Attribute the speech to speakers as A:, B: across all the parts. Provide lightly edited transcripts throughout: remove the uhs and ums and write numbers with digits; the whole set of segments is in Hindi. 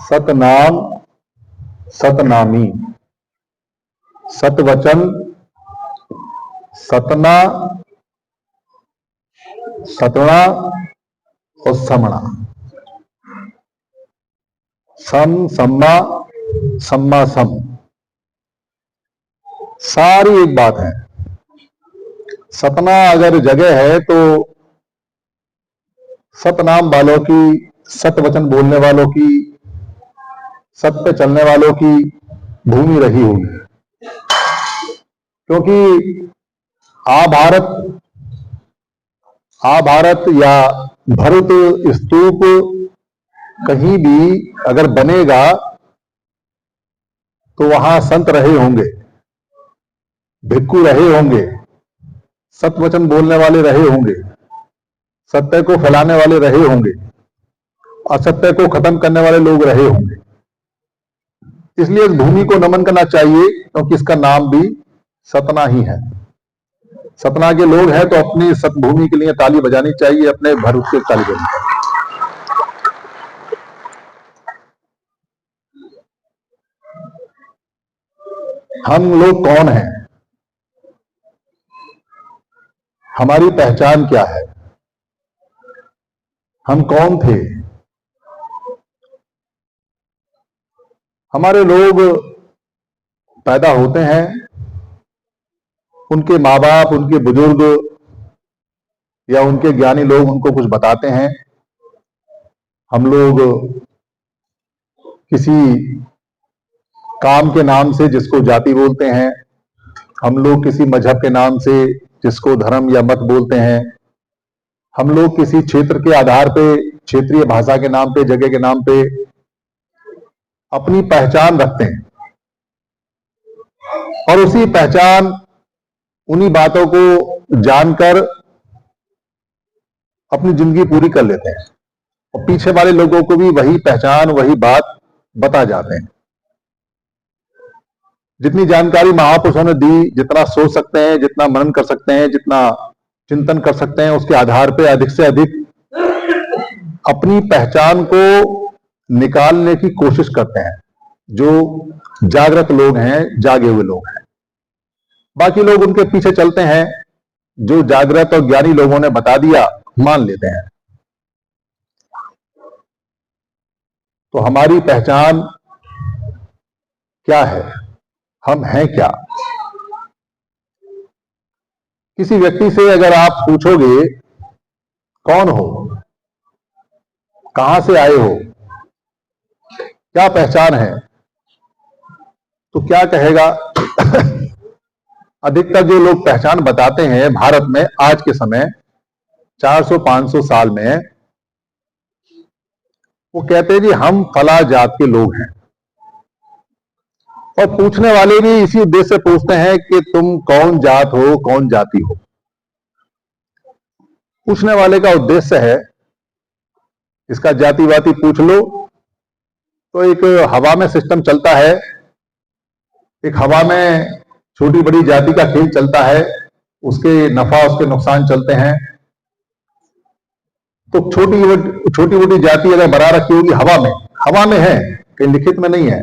A: सतनाम सतनामी, सतवचन, सतना, सतणा और समणा, सम, सम्मा, सम्मा सम, सारी एक बात है। सतना अगर जगह है तो सतनाम वालों की, सतवचन बोलने वालों की, सत पे चलने वालों की भूमि रही होगी। क्योंकि भारत या भरत स्तूप कहीं भी अगर बनेगा तो वहां संत रहे होंगे, भिक्खु रहे होंगे, सतवचन बोलने वाले रहे होंगे, सत्य को फैलाने वाले रहे होंगे, असत्य को खत्म करने वाले लोग रहे होंगे। इसलिए इस भूमि को नमन करना चाहिए, क्योंकि इसका नाम भी सतना ही है। सतना के लोग हैं तो अपनी सतभूमि के लिए ताली बजानी चाहिए, अपने भरूच के ताली बजानी चाहिए। हम लोग कौन हैं, हमारी पहचान क्या है, हम कौन थे। हमारे लोग पैदा होते हैं, उनके माँ बाप, उनके बुजुर्ग या उनके ज्ञानी लोग उनको कुछ बताते हैं। हम लोग किसी काम के नाम से जिसको जाति बोलते हैं, हम लोग किसी मजहब के नाम से जिसको धर्म या मत बोलते हैं, हम लोग किसी क्षेत्र के आधार पे, क्षेत्रीय भाषा के नाम पे, जगह के नाम पे अपनी पहचान रखते हैं और उसी पहचान, उन्हीं बातों को जानकर अपनी जिंदगी पूरी कर लेते हैं और पीछे वाले लोगों को भी वही पहचान, वही बात बता जाते हैं। जितनी जानकारी महापुरुषों ने दी, जितना सोच सकते हैं, जितना मनन कर सकते हैं, जितना चिंतन कर सकते हैं, उसके आधार पे अधिक से अधिक अपनी पहचान को निकालने की कोशिश करते हैं जो जागृत लोग हैं, जागे हुए लोग हैं। बाकी लोग उनके पीछे चलते हैं, जो जागृत और ज्ञानी लोगों ने बता दिया मान लेते हैं। तो हमारी पहचान क्या है, हम हैं क्या। किसी व्यक्ति से अगर आप पूछोगे कौन हो, कहां से आए हो, क्या पहचान है, तो क्या कहेगा। अधिकतर जो लोग पहचान बताते हैं भारत में आज के समय 400-500 साल में, वो कहते हैं जी हम फला जात के लोग हैं। और पूछने वाले भी इसी उद्देश्य से पूछते हैं कि तुम कौन जात हो, कौन जाति हो। पूछने वाले का उद्देश्य है इसका जाति वाति पूछ लो। तो एक हवा में सिस्टम चलता है, एक हवा में छोटी बड़ी जाति का खेल चलता है, उसके नफा उसके नुकसान चलते हैं। तो छोटी मोटी जाति अगर बना रखी होगी हवा में है, कहीं लिखित में नहीं है,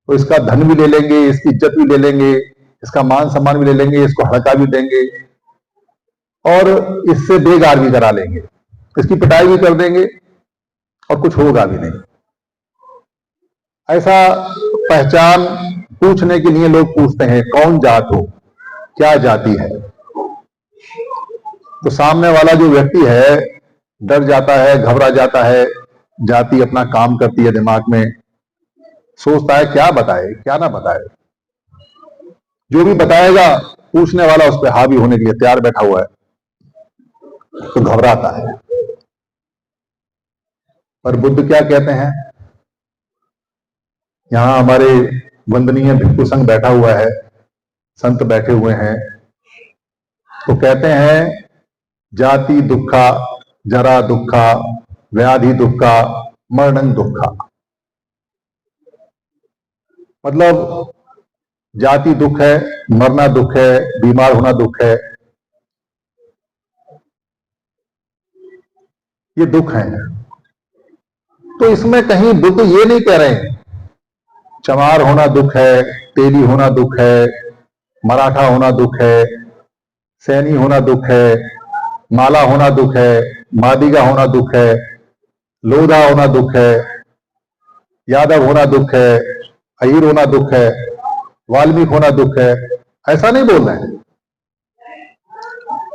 A: तो इसका धन भी ले लेंगे, इसकी इज्जत भी ले लेंगे, इसका मान सम्मान भी ले लेंगे, इसको हड़का भी देंगे और इससे बेगार भी करा लेंगे, इसकी पिटाई भी कर देंगे और कुछ होगा भी नहीं। ऐसा पहचान पूछने के लिए लोग पूछते हैं कौन जात हो, क्या जाति है। तो सामने वाला जो व्यक्ति है डर जाता है, घबरा जाता है। जाति अपना काम करती है दिमाग में, सोचता है क्या बताए क्या ना बताए। जो भी बताएगा पूछने वाला उस पर हावी होने के लिए तैयार बैठा हुआ है, तो घबराता है। पर बुद्ध क्या कहते हैं, यहां हमारे वंदनीय भिक्षु संघ बैठा हुआ है, संत बैठे हुए हैं, तो कहते हैं जाति दुखा, जरा दुखा, व्याधि दुखा, मरणं दुखा। मतलब जाति दुख है, मरना दुख है, बीमार होना दुख है, ये दुख है। तो इसमें कहीं बुद्ध ये नहीं कह रहे हैं चमार होना दुख है, तेली होना दुख है, मराठा होना दुख है, सैनी होना दुख है, माला होना दुख है, मादिगा होना दुख है, लोधा होना दुख है, यादव होना दुख है, अहीर होना दुख है, वाल्मीकि होना दुख है। ऐसा नहीं बोल रहे हैं,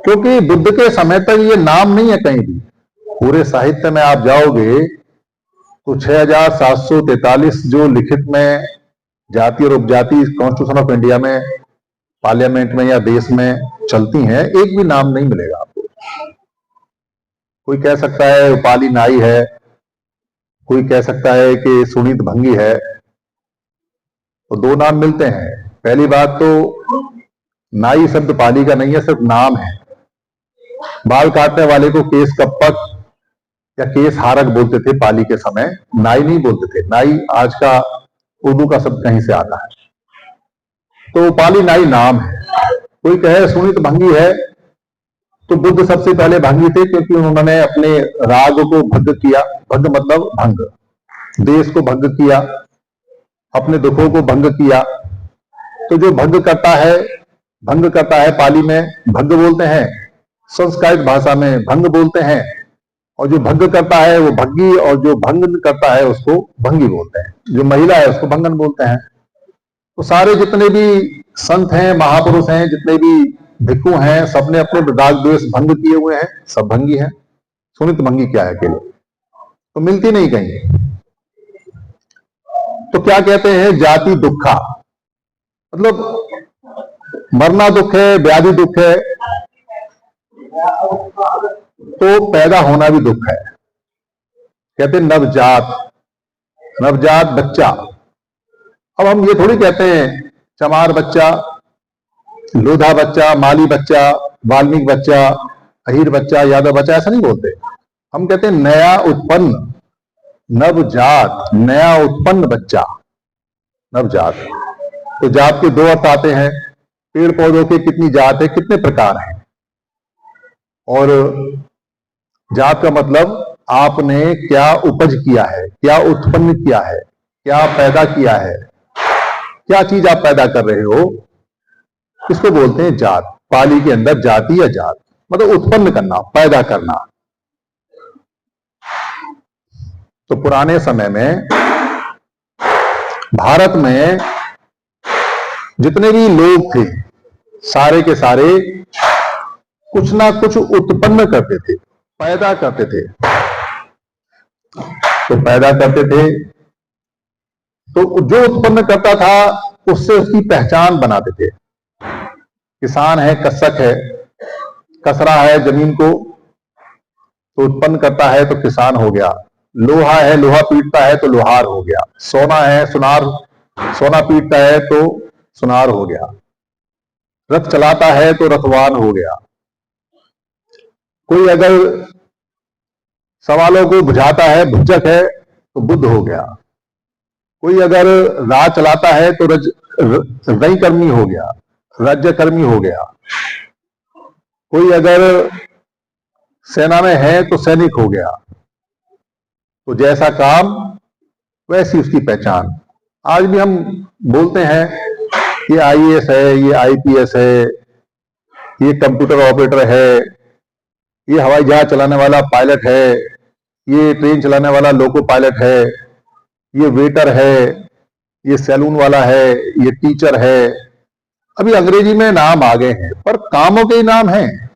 A: क्योंकि बुद्ध के समय तक ये नाम नहीं है कहीं भी। पूरे साहित्य में आप जाओगे तो 6743 जो लिखित में जाति और उपजाति कॉन्स्टिट्यूशन ऑफ इंडिया में पार्लियामेंट में या देश में चलती हैं, एक भी नाम नहीं मिलेगा आपको। कोई कह सकता है उपाली नाई है, कोई कह सकता है कि सुनीत भंगी है, तो दो नाम मिलते हैं। पहली बात तो नाई शब्द पाली का नहीं है, सिर्फ नाम है। बाल काटने वाले को केस कप्पक या केस हारक बोलते थे पाली के समय, नाई नहीं बोलते थे। नाई आज का उर्दू का शब्द कहीं से आता है, तो पाली नाई नाम है। कोई कहे सुनीत भंगी है, तो बुद्ध सबसे पहले भंगी थे, क्योंकि उन्होंने अपने राग को भंग किया। भंग मतलब भंग, देश को भंग किया, अपने दुखों को भंग किया। तो जो भंग करता है पाली में भंग बोलते हैं, संस्कृत भाषा में भंग बोलते हैं, और जो भंग करता है वो भग्गी, और जो भंग करता है उसको भंगी बोलते हैं। जो महिला है उसको भंगन बोलते हैं। तो सारे जितने भी संत हैं, महापुरुष हैं, जितने भी भिक्षु हैं, सबने अपने राग द्वेष भंग किए हुए हैं, सब भंगी हैं। सुनित भंगी क्या है अकेले, तो मिलती नहीं कहीं। तो क्या कहते हैं जाति दुखा, मतलब मरना दुख है, व्याधि दुख है, तो पैदा होना भी दुख है। कहते हैं नवजात बच्चा। अब हम ये थोड़ी कहते हैं चमार बच्चा, लोधा बच्चा, माली बच्चा, वाल्मीकि बच्चा, अहीर बच्चा, यादव बच्चा, ऐसा नहीं बोलते। हम कहते हैं नया उत्पन्न, नवजात, नया उत्पन्न बच्चा, नवजात। तो जात के दो अर्थ आते हैं। पेड़ पौधों के कितनी जात है, कितने प्रकार हैं, और जात का मतलब आपने क्या उपज किया है, क्या उत्पन्न किया है, क्या पैदा किया है, क्या चीज आप पैदा कर रहे हो, इसको बोलते हैं जात। पाली के अंदर जाति या जात मतलब उत्पन्न करना, पैदा करना। तो पुराने समय में भारत में जितने भी लोग थे, सारे के सारे कुछ ना कुछ उत्पन्न करते थे, पैदा करते थे। तो पैदा करते थे, तो जो उत्पन्न करता था उससे उसकी पहचान बनाते थे। किसान है, कृषक है, कस रहा है जमीन को, तो उत्पन्न करता है तो किसान हो गया। लोहा है, लोहा पीटता है तो लोहार हो गया। सोना है, सोना पीटता है तो सुनार हो गया। रथ चलाता है तो रथवान हो गया। कोई अगर सवालों को बुझाता है, भुजक है, तो बुद्ध हो गया। कोई अगर राज चलाता है तो रजकर्मी हो गया, राज्यकर्मी हो गया। कोई अगर सेना में है तो सैनिक हो गया। तो जैसा काम वैसी उसकी पहचान। आज भी हम बोलते हैं ये आईएएस है, ये आईपीएस है, ये कंप्यूटर ऑपरेटर है, ये हवाई जहाज चलाने वाला पायलट है, ये ट्रेन चलाने वाला लोको पायलट है, ये वेटर है, ये सैलून वाला है, ये टीचर है। अभी अंग्रेजी में नाम आ गए हैं, पर कामों के ही नाम हैं।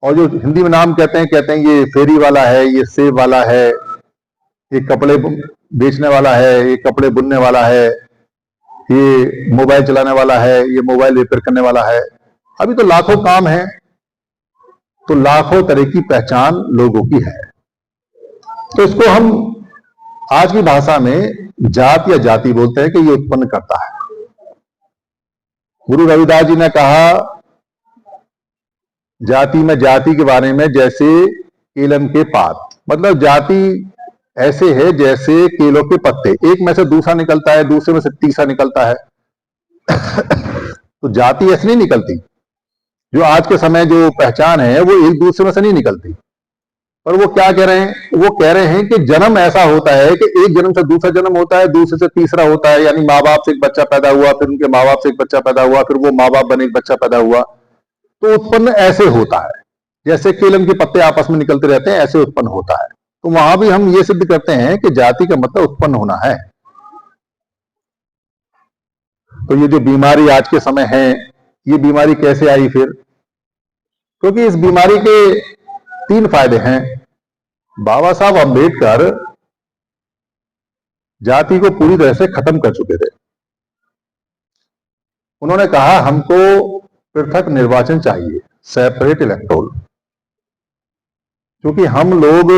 A: और जो हिंदी में नाम कहते हैं ये फेरी वाला है, ये सेब वाला है, ये कपड़े बेचने वाला है, ये कपड़े बुनने वाला है, ये मोबाइल चलाने वाला है, ये मोबाइल रिपेयर करने वाला है। अभी तो लाखों काम हैं, तो लाखों तरह की पहचान लोगों की है। तो इसको हम आज की भाषा में जात या जाति बोलते हैं कि ये उत्पन्न करता है। गुरु रविदास जी ने कहा जाति में जाति के बारे में जैसे केलम के पात, मतलब जाति ऐसे है जैसे केलों के पत्ते, एक में से दूसरा निकलता है, दूसरे में से तीसरा निकलता है। तो जाति ऐसे नहीं निकलती। जो आज के समय जो पहचान है वो एक दूसरे में से नहीं निकलती। पर वो क्या कह रहे हैं, वो कह रहे हैं कि जन्म ऐसा होता है कि एक जन्म से दूसरा जन्म होता है, दूसरे से तीसरा होता है, यानी माँ बाप से एक बच्चा पैदा हुआ, फिर उनके माँ बाप से एक बच्चा पैदा हुआ, फिर वो माँ बाप बने एक बच्चा पैदा हुआ। तो उत्पन्न ऐसे होता है, जैसे केलम के पत्ते आपस में निकलते रहते हैं, ऐसे उत्पन्न होता है। तो वहां भी हम ये सिद्ध करते हैं कि जाति का मतलब उत्पन्न होना है। तो ये जो बीमारी आज के समय है, ये बीमारी कैसे आई फिर? क्योंकि इस बीमारी के 3 फायदे हैं। बाबा साहब अम्बेडकर जाति को पूरी तरह से खत्म कर चुके थे। उन्होंने कहा हमको पृथक निर्वाचन चाहिए, सेपरेट इलेक्टोरल, क्योंकि हम लोग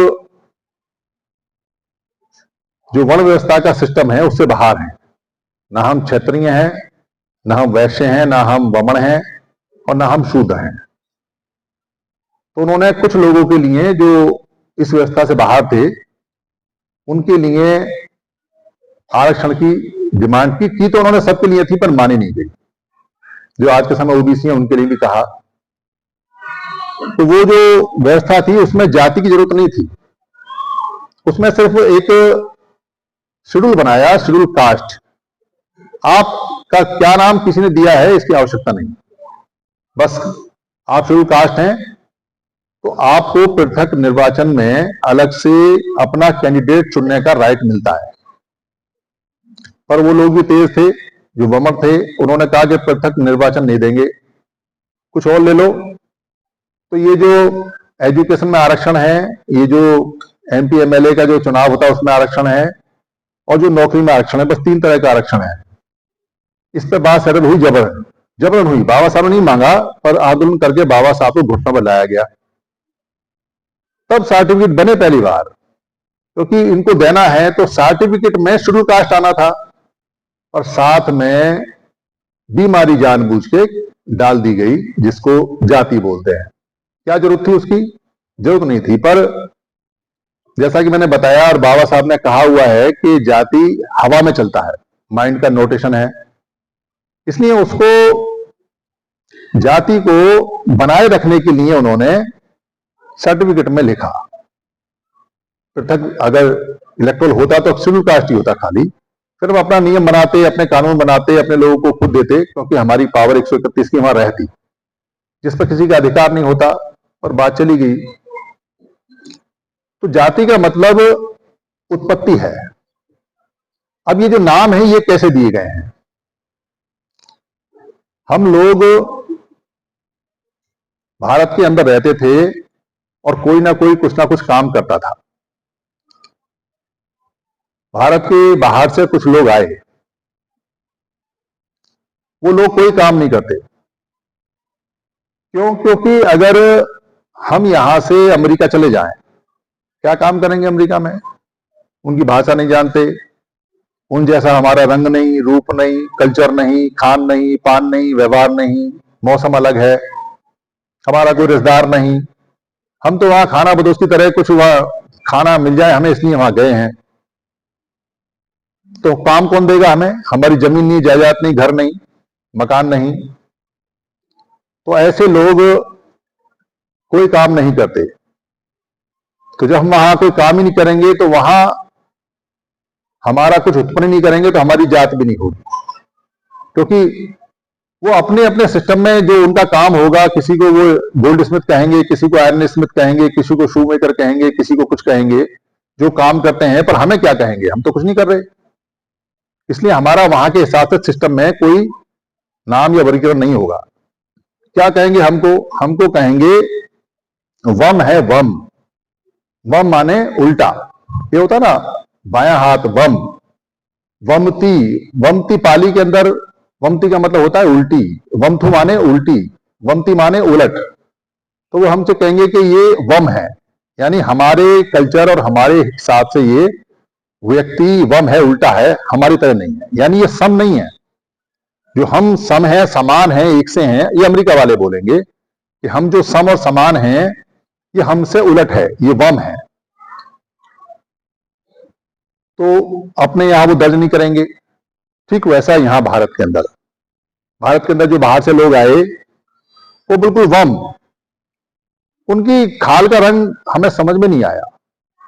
A: जो वर्ण व्यवस्था का सिस्टम है उससे बाहर हैं। ना हम क्षत्रिय हैं, ना हम वैश्य हैं, ना हम वमन हैं, और ना हम शूद्र हैं। तो उन्होंने कुछ लोगों के लिए जो इस व्यवस्था से बाहर थे, उनके लिए आरक्षण की डिमांड की तो उन्होंने सबके लिए थी, पर मानी नहीं गई। जो आज के समय ओबीसी है उनके लिए भी कहा। तो वो जो व्यवस्था थी उसमें जाति की जरूरत नहीं थी, उसमें सिर्फ एक शेड्यूल बनाया, शेड्यूल कास्ट। आपका क्या नाम किसी ने दिया है इसकी आवश्यकता नहीं, बस आप शेड्यूल कास्ट हैं तो आपको पृथक निर्वाचन में अलग से अपना कैंडिडेट चुनने का राइट मिलता है। पर वो लोग भी तेज थे, जो वमन थे, उन्होंने कहा कि पृथक निर्वाचन नहीं देंगे, कुछ और ले लो। तो ये जो एजुकेशन में आरक्षण है, ये जो एमपी एमएलए का जो चुनाव होता है उसमें आरक्षण है, और जो नौकरी में आरक्षण है, बस 3 तरह का आरक्षण है। इस पर बात सदन हुई, जबरन हुई। बाबा साहब ने नहीं मांगा, पर आंदोलन करके बाबा साहब को घुटना पर लाया गया। तब सर्टिफिकेट बने पहली बार, क्योंकि इनको देना है तो सर्टिफिकेट में शेड्यूल कास्ट आना था, और साथ में बीमारी जानबूझ के डाल दी गई जिसको जाति बोलते हैं। क्या जरूरत थी उसकी? जरूरत नहीं थी। पर जैसा कि मैंने बताया और बाबा साहब ने कहा हुआ है कि जाति हवा में चलता है, माइंड का नोटेशन है, इसलिए उसको जाति को बनाए रखने के लिए उन्होंने सर्टिफिकेट में लिखा। पृथक अगर इलेक्टोरल होता तो शेड्यूल कास्ट ही होता खाली, फिर हम अपना नियम बनाते, अपने कानून बनाते, अपने लोगों को खुद देते, क्योंकि हमारी पावर 131 की वहां रहती, जिस पर किसी का अधिकार नहीं होता, और बात चली गई। तो जाति का मतलब उत्पत्ति है। अब ये जो नाम है ये कैसे दिए गए हैं? हम लोग भारत के अंदर रहते थे और कोई ना कोई कुछ ना कुछ काम करता था। भारत के बाहर से कुछ लोग आए, वो लोग कोई काम नहीं करते। क्यों? क्योंकि अगर हम यहां से अमेरिका चले जाएं, क्या काम करेंगे अमेरिका में? उनकी भाषा नहीं जानते, उन जैसा हमारा रंग नहीं, रूप नहीं, कल्चर नहीं, खान नहीं, पान नहीं, व्यवहार नहीं, मौसम अलग है, हमारा कोई रिश्तेदार नहीं। हम तो वहां खाना बदोश की तरह कुछ वहां खाना मिल जाए हमें, इसलिए वहां गए हैं। तो काम कौन देगा हमें? हमारी जमीन नहीं, जायदाद नहीं, घर नहीं, मकान नहीं। तो ऐसे लोग कोई काम नहीं करते। तो जब हम वहां कोई काम ही नहीं करेंगे तो वहां हमारा कुछ उत्पन्न नहीं करेंगे तो हमारी जात भी नहीं होगी, क्योंकि वो अपने अपने सिस्टम में जो उनका काम होगा, किसी को वो गोल्ड स्मिथ कहेंगे, किसी को आयरन स्मिथ कहेंगे, किसी को शू मेकर कहेंगे, किसी को कुछ कहेंगे, जो काम करते हैं। पर हमें क्या कहेंगे? हम तो कुछ नहीं कर रहे। इसलिए हमारा वहां के हिसाब से सिस्टम में कोई नाम या वर्गीकरण नहीं होगा। क्या कहेंगे हमको? हमको कहेंगे वम है, वम। वम माने उल्टा, ये होता ना बायां हाथ, वम। वमती, वमती पाली के अंदर वमती का मतलब होता है उल्टी, वमथु माने उल्टी, वमती माने उलट। तो वो हमसे कहेंगे कि ये वम है, यानी हमारे कल्चर और हमारे हिसाब से ये व्यक्ति वम है, उल्टा है, हमारी तरह नहीं है, यानी ये सम नहीं है। जो हम सम है, समान है, एक से हैं, ये अमेरिका वाले बोलेंगे कि हम जो सम और समान हैं ये हमसे उलट है, ये वम है। तो अपने यहां वो दर्ज नहीं करेंगे। ठीक वैसा यहां भारत के अंदर जो बाहर से लोग आए वो बिल्कुल वम, उनकी खाल का रंग हमें समझ में नहीं आया।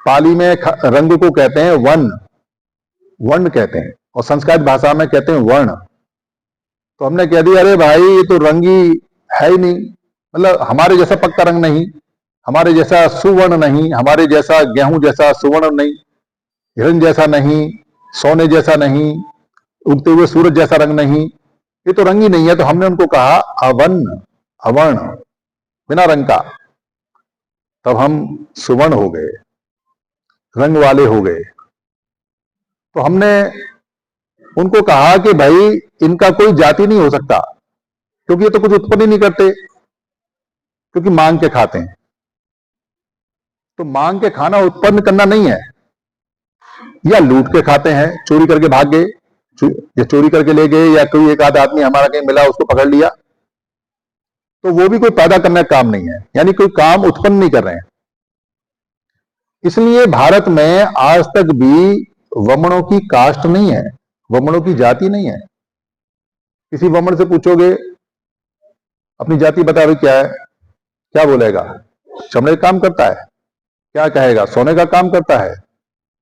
A: पाली में रंग को कहते हैं वर्ण, वर्ण कहते हैं, और संस्कृत भाषा में कहते हैं वर्ण। तो हमने कह दिया अरे भाई ये तो रंग ही है ही नहीं, मतलब हमारे जैसा पक्का रंग नहीं, हमारे जैसा सुवर्ण नहीं, हमारे जैसा गेहूं जैसा सुवर्ण नहीं, हिरण जैसा नहीं, सोने जैसा नहीं, उगते हुए सूरज जैसा रंग नहीं, ये तो रंग ही नहीं है। तो हमने उनको कहा अवर्ण, अवर्ण, बिना रंग का। तब हम सुवर्ण हो गए, रंग वाले हो गए। तो हमने उनको कहा कि भाई इनका कोई जाति नहीं हो सकता, क्योंकि ये तो कुछ उत्पन्न ही नहीं करते, क्योंकि मांग के खाते हैं। तो मांग के खाना उत्पन्न करना नहीं है, या लूट के खाते हैं, चोरी करके भाग गए, या चोरी करके ले गए, या कोई एक आध आदमी हमारा कहीं मिला उसको पकड़ लिया, तो वो भी कोई पैदा करने का काम नहीं है, यानी कोई काम उत्पन्न नहीं कर रहे हैं। इसलिए भारत में आज तक भी वमनों की कास्ट नहीं है, वमनों की जाति नहीं है। किसी वमन से पूछोगे अपनी जाति बता रही क्या है, क्या बोलेगा? चमड़े का काम करता है। क्या कहेगा? सोने का काम करता है।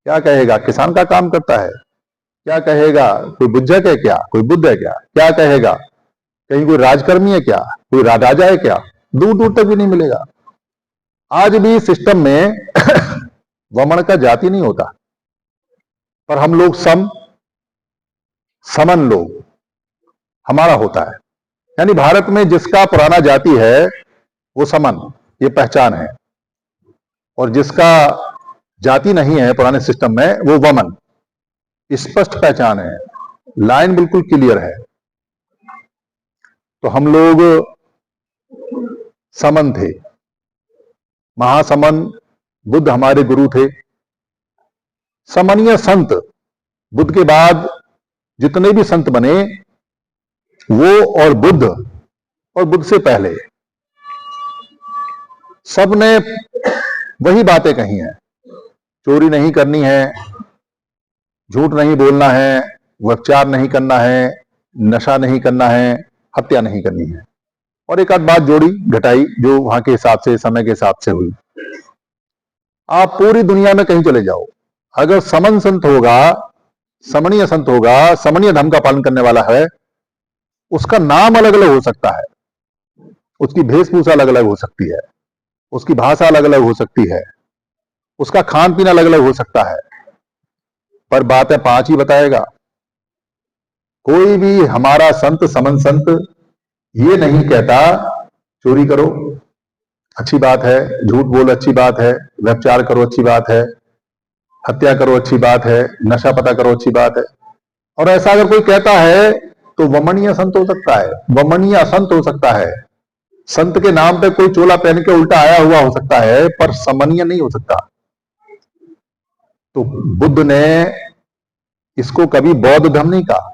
A: क्या कहेगा? किसान का काम करता है। क्या कहेगा? कोई बुज्जक है क्या? कोई बुद्ध है क्या? क्या कहेगा? कहीं कोई राजकर्मी है क्या? कोई राजा है क्या? दूर दूर तक भी नहीं मिलेगा। आज भी सिस्टम में वमन का जाति नहीं होता, पर हम लोग समन लोग हमारा होता है। यानी भारत में जिसका पुराना जाति है वो समन, ये पहचान है, और जिसका जाति नहीं है पुराने सिस्टम में वो वमन, स्पष्ट पहचान है, लाइन बिल्कुल क्लियर है। तो हम लोग समन थे, महासमन बुद्ध हमारे गुरु थे। समनीय संत, बुद्ध के बाद जितने भी संत बने वो और बुद्ध से पहले सब ने वही बातें कही हैं। चोरी नहीं करनी है, झूठ नहीं बोलना है, व्यभिचार नहीं करना है, नशा नहीं करना है, हत्या नहीं करनी है, और एक आध बात जोड़ी घटाई जो वहां के हिसाब से, समय के हिसाब से हुई। आप पूरी दुनिया में कहीं चले जाओ, अगर समन संत होगा, समणीय संत होगा, समणीय धर्म का पालन करने वाला है, उसका नाम अलग अलग हो सकता है, उसकी वेशभूषा अलग अलग हो सकती है, उसकी भाषा अलग अलग हो सकती है, उसका खान पीना अलग अलग हो सकता है, पर बातें पांच ही बताएगा। कोई भी हमारा संत, समन संत ये नहीं कहता चोरी करो अच्छी बात है, झूठ बोलो अच्छी बात है, व्यभिचार करो अच्छी बात है, हत्या करो अच्छी बात है, नशा पता करो अच्छी बात है। और ऐसा अगर कोई कहता है तो वमनीय संत हो सकता है, वमनीय असंत हो सकता है। संत के नाम पे कोई चोला पहन के उल्टा आया हुआ हो सकता है, पर समनीय नहीं हो सकता। तो बुद्ध ने इसको कभी बौद्ध धर्म नहीं कहा,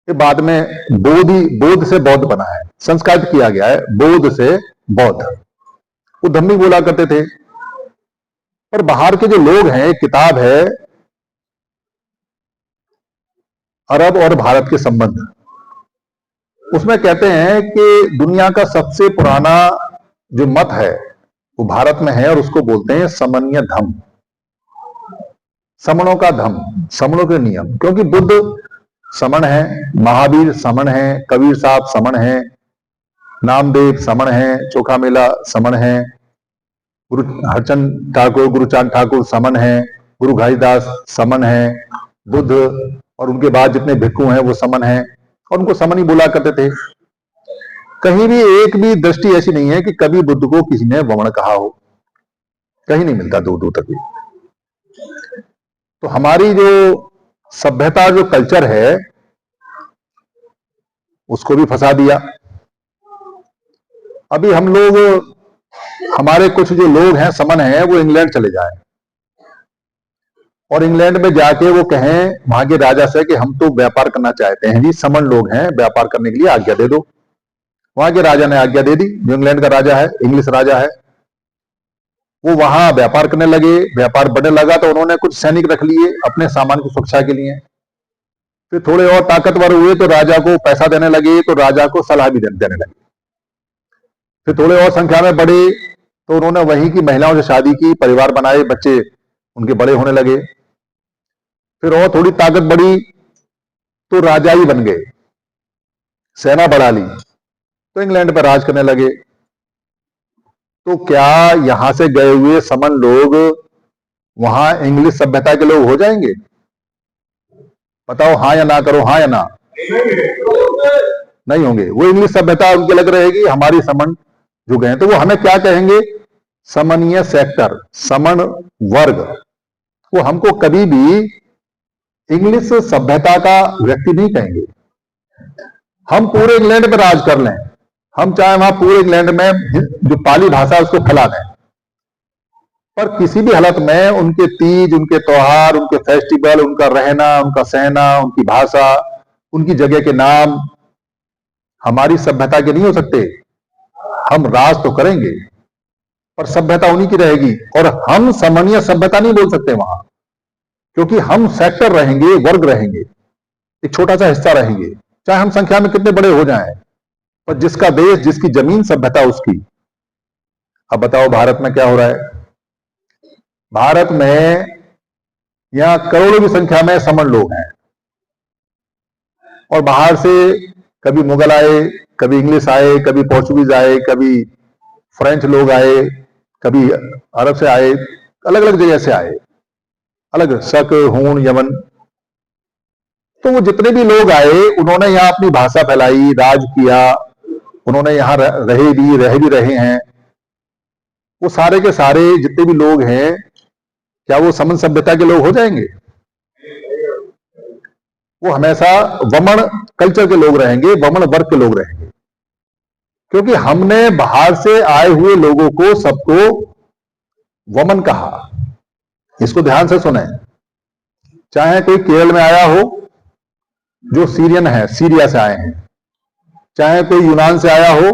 A: ये बाद में बोध से बौद्ध बना है, संस्कृत किया गया है बोध से बौद्ध। वो धम्म भी बोला करते थे। पर बाहर के जो लोग हैं, किताब है अरब और भारत के संबंध, उसमें कहते हैं कि दुनिया का सबसे पुराना जो मत है वो भारत में है, और उसको बोलते हैं समन्वय धम्म, समणों का धम्म, समणों के नियम। क्योंकि बुद्ध समण है, महावीर समण है, कबीर साहब समण है, नामदेव समण है, चोखा मेला समण है, गुरु हरचंद ठाकुर, गुरुचांद ठाकुर समण है, गुरु घासीदास समण है, बुद्ध और उनके बाद जितने भिक्खु हैं वो समण है, और उनको समण ही बोला करते थे। कहीं भी एक भी दृष्टि ऐसी नहीं है कि कभी बुद्ध को किसी ने वमन कहा हो, कहीं नहीं मिलता दूर दूर तक भी। तो हमारी जो सभ्यता, जो कल्चर है, उसको भी फंसा दिया। अभी हम लोग, हमारे कुछ जो लोग हैं समन हैं, वो इंग्लैंड चले जाएं और इंग्लैंड में जाके वो कहें वहां के राजा से कि हम तो व्यापार करना चाहते हैं जी, समन लोग हैं, व्यापार करने के लिए आज्ञा दे दो। वहां के राजा ने आज्ञा दे दी, जो इंग्लैंड का राजा है, इंग्लिश राजा है। वो वहां व्यापार करने लगे, व्यापार बढ़ने लगा तो उन्होंने कुछ सैनिक रख लिए अपने सामान की सुरक्षा के लिए। फिर थोड़े और ताकतवर हुए तो राजा को पैसा देने लगे, तो राजा को सलाह भी देने लगे। फिर थोड़े और संख्या में बढ़े तो उन्होंने वहीं की महिलाओं से शादी की, परिवार बनाए, बच्चे उनके बड़े होने लगे। फिर और थोड़ी ताकत बढ़ी तो राजा ही बन गए, सेना बढ़ा ली, तो इंग्लैंड पर राज करने लगे। तो क्या यहां से गए हुए समन लोग वहां इंग्लिश सभ्यता के लोग हो जाएंगे? बताओ, हाँ या ना करो, हाँ या ना। नहीं होंगे। वो इंग्लिश सभ्यता उनकी अलग रहेगी, हमारी समन जो गए तो वो हमें क्या कहेंगे? समनीय सेक्टर, समन वर्ग। वो हमको कभी भी इंग्लिश सभ्यता का व्यक्ति नहीं कहेंगे। हम पूरे इंग्लैंड पर राज कर लें, हम चाहे वहां पूरे इंग्लैंड में जो पाली भाषा है उसको फैला दें, पर किसी भी हालत में उनके तीज, उनके त्योहार, उनके फेस्टिवल, उनका रहना, उनका सहना, उनकी भाषा, उनकी जगह के नाम हमारी सभ्यता के नहीं हो सकते। हम राज तो करेंगे पर सभ्यता उन्हीं की रहेगी, और हम समनीय सभ्यता नहीं बोल सकते वहां, क्योंकि हम सेक्टर रहेंगे, वर्ग रहेंगे, एक छोटा सा हिस्सा रहेंगे, चाहे हम संख्या में कितने बड़े हो जाएं, पर जिसका देश, जिसकी जमीन सभ्यता उसकी। अब बताओ भारत में क्या हो रहा है? भारत में यहां करोड़ों की संख्या में समन लोग हैं, और बाहर से कभी मुगल आए, कभी इंग्लिश आए, कभी पोर्चुगीज आए, कभी फ्रेंच लोग आए, कभी अरब से आए, अलग अलग जगह से आए, अलग शक, हूण, यमन। तो वो जितने भी लोग आए उन्होंने यहाँ अपनी भाषा फैलाई, राज किया, उन्होंने यहाँ रह भी रहे हैं। वो सारे के सारे जितने भी लोग हैं, क्या वो समन सभ्यता के लोग हो जाएंगे? वो हमेशा वमन कल्चर के लोग रहेंगे, वमन वर्ग के लोग रहेंगे, क्योंकि हमने बाहर से आए हुए लोगों को सबको वमन कहा। इसको ध्यान से सुने। चाहे कोई केरल में आया हो जो सीरियन है, सीरिया से आए हैं, चाहे कोई यूनान से आया हो,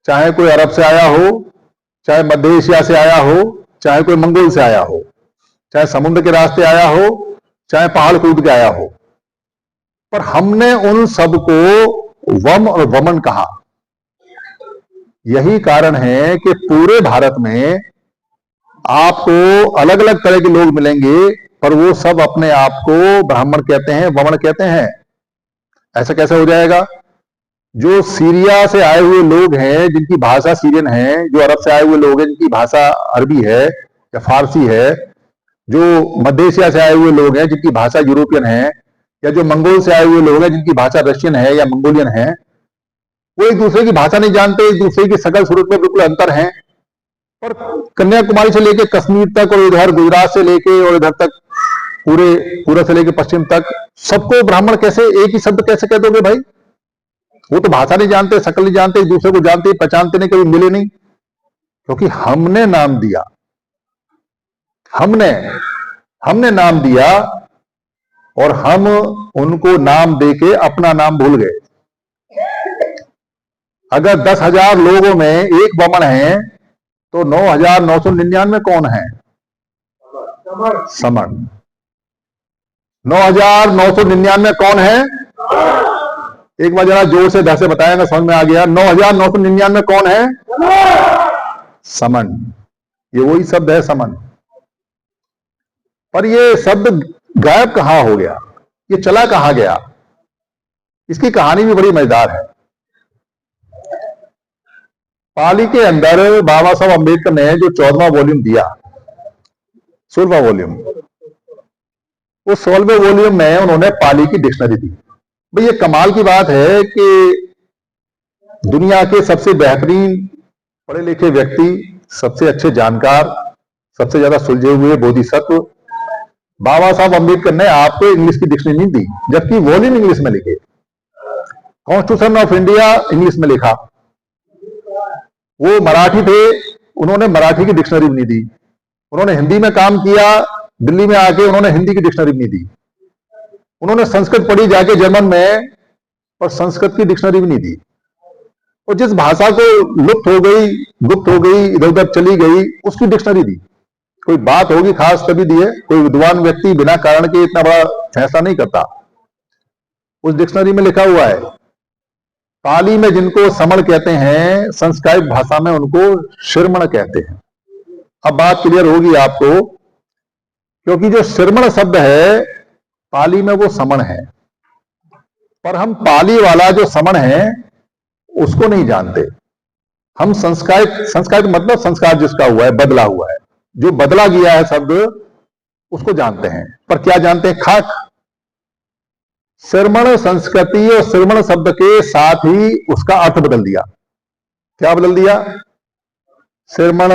A: चाहे कोई अरब से आया हो, चाहे मध्य एशिया से आया हो, चाहे कोई मंगोल से आया हो, चाहे समुद्र के रास्ते आया हो, चाहे पहाड़ कूद के आया हो, पर हमने उन सबको वम और वमन कहा। यही कारण है कि पूरे भारत में आपको अलग अलग तरह के लोग मिलेंगे, पर वो सब अपने आप को ब्राह्मण कहते हैं, वमन कहते हैं। ऐसा कैसे हो जाएगा? जो सीरिया से आए हुए लोग हैं जिनकी भाषा सीरियन है, जो अरब से आए हुए लोग हैं जिनकी भाषा अरबी है या फारसी है, जो मध्य एशिया से आए हुए लोग हैं जिनकी भाषा यूरोपियन है, या जो मंगोल से आए हुए लोग हैं जिनकी भाषा रशियन है या मंगोलियन है, वो एक दूसरे की भाषा नहीं जानते, एक दूसरे की शकल सूरत में बिल्कुल अंतर है। पर कन्याकुमारी से लेके कश्मीर तक, और इधर गुजरात से लेके और इधर तक पूरे पूरब से लेके पश्चिम तक सबको ब्राह्मण कैसे, एक ही शब्द कैसे कह दोगे भाई? वो तो भाषा नहीं जानते, शकल नहीं जानते, एक दूसरे को जानते, पहचानते नहीं, कभी मिले नहीं, क्योंकि हमने नाम दिया, हमने नाम दिया, और हम उनको नाम देके अपना नाम भूल गए। अगर 10,000 लोगों में एक वमन है तो 9,999 कौन है? समन। 9,999 कौन है? एक बार जरा जोर से ढंग से बताएगा, समझ में आ गया? 9,999 कौन है? समन। ये वही शब्द है, समन। पर ये शब्द गायब कहां हो गया? ये चला कहां गया? इसकी कहानी भी बड़ी मजेदार है। पाली के अंदर बाबा साहब अम्बेडकर ने जो 14वां वॉल्यूम दिया, 16वां वॉल्यूम, उस 16वें वॉल्यूम में उन्होंने पाली की डिक्शनरी दी। भाई ये कमाल की बात है कि दुनिया के सबसे बेहतरीन पढ़े लिखे व्यक्ति, सबसे अच्छे जानकार, सबसे ज्यादा सुलझे हुए बोधिसत्व बाबा साहब अम्बेडकर ने आपको इंग्लिश की डिक्शनरी नहीं दी, जबकि वॉल्यूम इंग्लिश में लिखे। कॉन्स्टिट्यूशन ऑफ इंडिया इंग्लिश में लिखा। वो मराठी थे, उन्होंने मराठी की डिक्शनरी भी नहीं दी। उन्होंने हिंदी में काम किया, दिल्ली में आके उन्होंने हिंदी की डिक्शनरी भी नहीं दी। उन्होंने संस्कृत पढ़ी जाके जर्मन में, और संस्कृत की डिक्शनरी भी नहीं दी। और जिस भाषा को लुप्त हो गई, गुप्त हो गई, इधर उधर चली गई, उसकी डिक्शनरी दी। कोई बात होगी खास तभी दी है। कोई विद्वान व्यक्ति बिना कारण के इतना बड़ा फैसला नहीं करता। उस डिक्शनरी में लिखा हुआ है, पाली में जिनको समण कहते हैं, संस्कृत भाषा में उनको शिरमण कहते हैं। अब बात क्लियर होगी आपको, क्योंकि जो शिरमण शब्द है पाली में वो समण है, पर हम पाली वाला जो समण है उसको नहीं जानते। हम संस्कृत मतलब संस्कार जिसका हुआ है, बदला हुआ है, जो बदला गया है शब्द उसको जानते हैं। पर क्या जानते हैं? खाक। शिरमण संस्कृति और शिरमण शब्द के साथ ही उसका अर्थ बदल दिया। क्या बदल दिया? शिरमण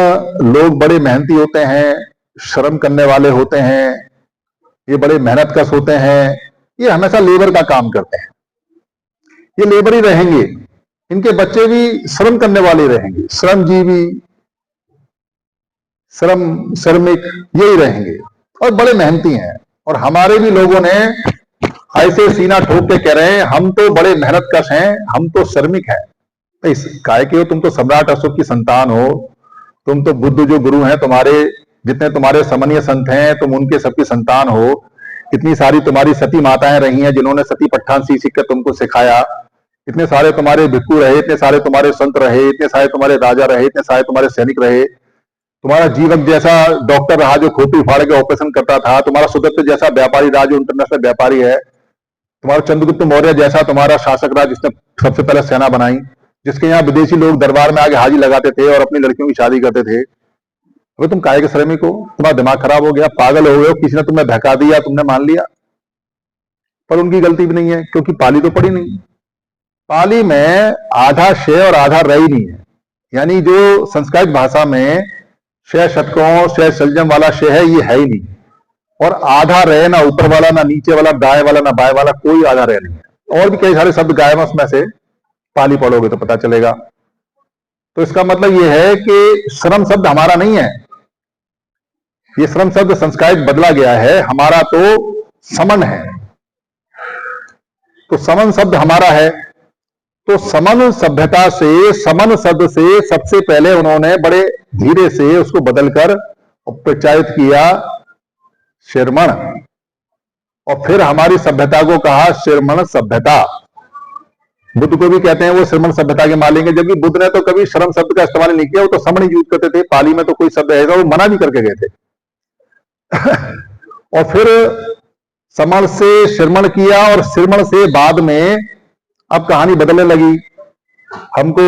A: लोग बड़े मेहनती होते हैं, श्रम करने वाले होते हैं, ये बड़े मेहनत कश होते हैं, ये हमेशा लेबर का काम करते हैं, ये लेबर ही रहेंगे, इनके बच्चे भी श्रम करने वाले रहेंगे, श्रमजीवी, श्रमिक यही रहेंगे और बड़े मेहनती हैं। और हमारे भी लोगों ने ऐसे सीना ठोक के कह रहे हैं हम तो बड़े मेहनत कश हैं, हम तो श्रमिक हैं। इस काय के हो, तुम तो सम्राट अशोक की संतान हो, तुम तो बुद्ध जो गुरु हैं तुम्हारे, जितने तुम्हारे समनीय संत हैं, तुम उनके सबकी संतान हो। इतनी सारी तुम्हारी सती माताएं रही हैं जिन्होंने सती पट्ठान सीख कर तुमको सिखाया। इतने सारे तुम्हारे भिक्खु रहे, इतने सारे तुम्हारे संत रहे, इतने सारे तुम्हारे राजा रहे, इतने सारे तुम्हारे सैनिक रहे। तुम्हारा जीवक जैसा डॉक्टर रहा जो खोपड़ी उखाड़ के ऑपरेशन करता था। तुम्हारा सुदत्त जैसा व्यापारी रहा जो इंटरनेशनल व्यापारी है। तुम्हारा चंद्रगुप्त मौर्य जैसा तुम्हारा शासक रहा जिसने सबसे पहले सेना बनाई, जिसके यहाँ विदेशी लोग दरबार में आगे हाजिर लगाते थे और अपनी लड़कियों की शादी करते थे। अबे तुम काहे के श्रमिक हो? तुम्हारा दिमाग खराब हो गया, पागल हो गए हो, किसी ने तुम्हें बहका दिया, तुमने मान लिया। पर उनकी गलती भी नहीं है, क्योंकि पाली तो पड़ी नहीं। पाली में आधा शय और आधा रई नहीं है, यानी जो संस्कृत भाषा में शय षटकों शय सलजम वाला शय है, ये है ही नहीं। और आधा रह, ना ऊपर वाला, ना नीचे वाला, दाएं वाला, ना बाएं वाला, कोई आधा रह नहीं है। और भी कई सारे शब्द गायब उसमें से, पाली पढ़ोगे तो पता चलेगा। तो इसका मतलब यह है कि श्रम शब्द हमारा नहीं है, ये श्रम शब्द संस्कृत बदला गया है, हमारा तो समन है। तो समन शब्द हमारा है, तो समन सभ्यता से, समन शब्द से सबसे पहले उन्होंने बड़े धीरे से उसको बदलकर प्रचारित किया शिरमण, और फिर हमारी सभ्यता को कहा शिरमण सभ्यता। बुद्ध को भी कहते हैं वो श्रमण सभ्यता के मालिक है, जबकि बुद्ध ने तो कभी श्रम शब्द का इस्तेमाल नहीं किया, वो तो समण यूज करते थे। पाली में तो कोई शब्द है वो मना भी करके गए थे। और फिर समण से श्रमण किया, और श्रमण से बाद में अब कहानी बदलने लगी। हमको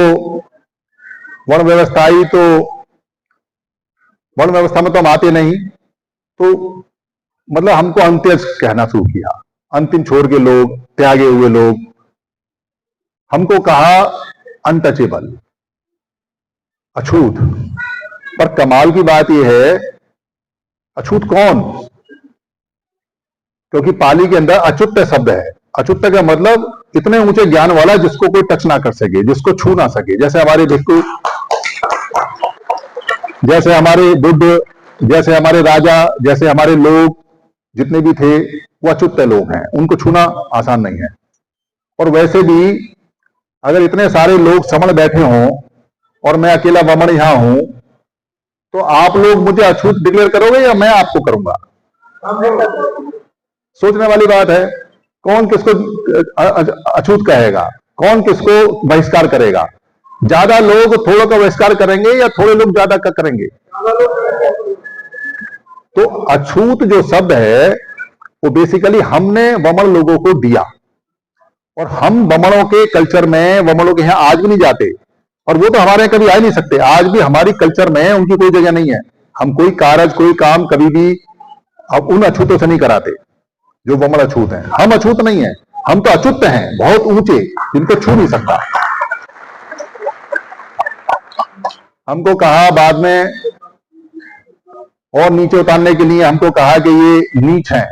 A: वर्ण व्यवस्थाई, तो वर्ण व्यवस्था में तो हम आते नहीं, तो मतलब हमको अंत्यज कहना शुरू किया, अंतिम छोर के लोग, त्यागे हुए लोग। हमको कहा अनटचेबल, अछूत। पर कमाल की बात यह है, अछूत कौन? क्योंकि पाली के अंदर अच्युत शब्द है। अच्युत का मतलब इतने ऊंचे ज्ञान वाला जिसको कोई टच ना कर सके, जिसको छू ना सके। जैसे हमारे भिक्खु, जैसे हमारे बुद्ध, जैसे हमारे राजा, जैसे हमारे लोग जितने भी थे वो अच्युत लोग हैं, उनको छूना आसान नहीं है। और वैसे भी अगर इतने सारे लोग समण बैठे हों और मैं अकेला वमन यहां हूं, तो आप लोग मुझे अछूत डिक्लेयर करोगे या मैं आपको करूंगा? सोचने वाली बात है। कौन किसको अछूत कहेगा? कौन किसको बहिष्कार करेगा? ज्यादा लोग थोड़ों का बहिष्कार करेंगे या थोड़े लोग ज्यादा का करेंगे? तो अछूत जो शब्द है वो बेसिकली हमने वमन लोगों को दिया, और हम वमनों के कल्चर में, वमनों के यहां आज भी नहीं जाते, और वो तो हमारे कभी आ ही नहीं सकते। आज भी हमारी कल्चर में उनकी कोई जगह नहीं है। हम कोई कारज, कोई काम कभी भी अब उन अछूतों से नहीं कराते जो वमन अछूत हैं। हम अछूत नहीं है, हम तो अच्युत हैं, बहुत ऊंचे, जिनको छू नहीं सकता। हमको कहा बाद में और नीचे उतारने के लिए, हमको कहा कि ये नीच है,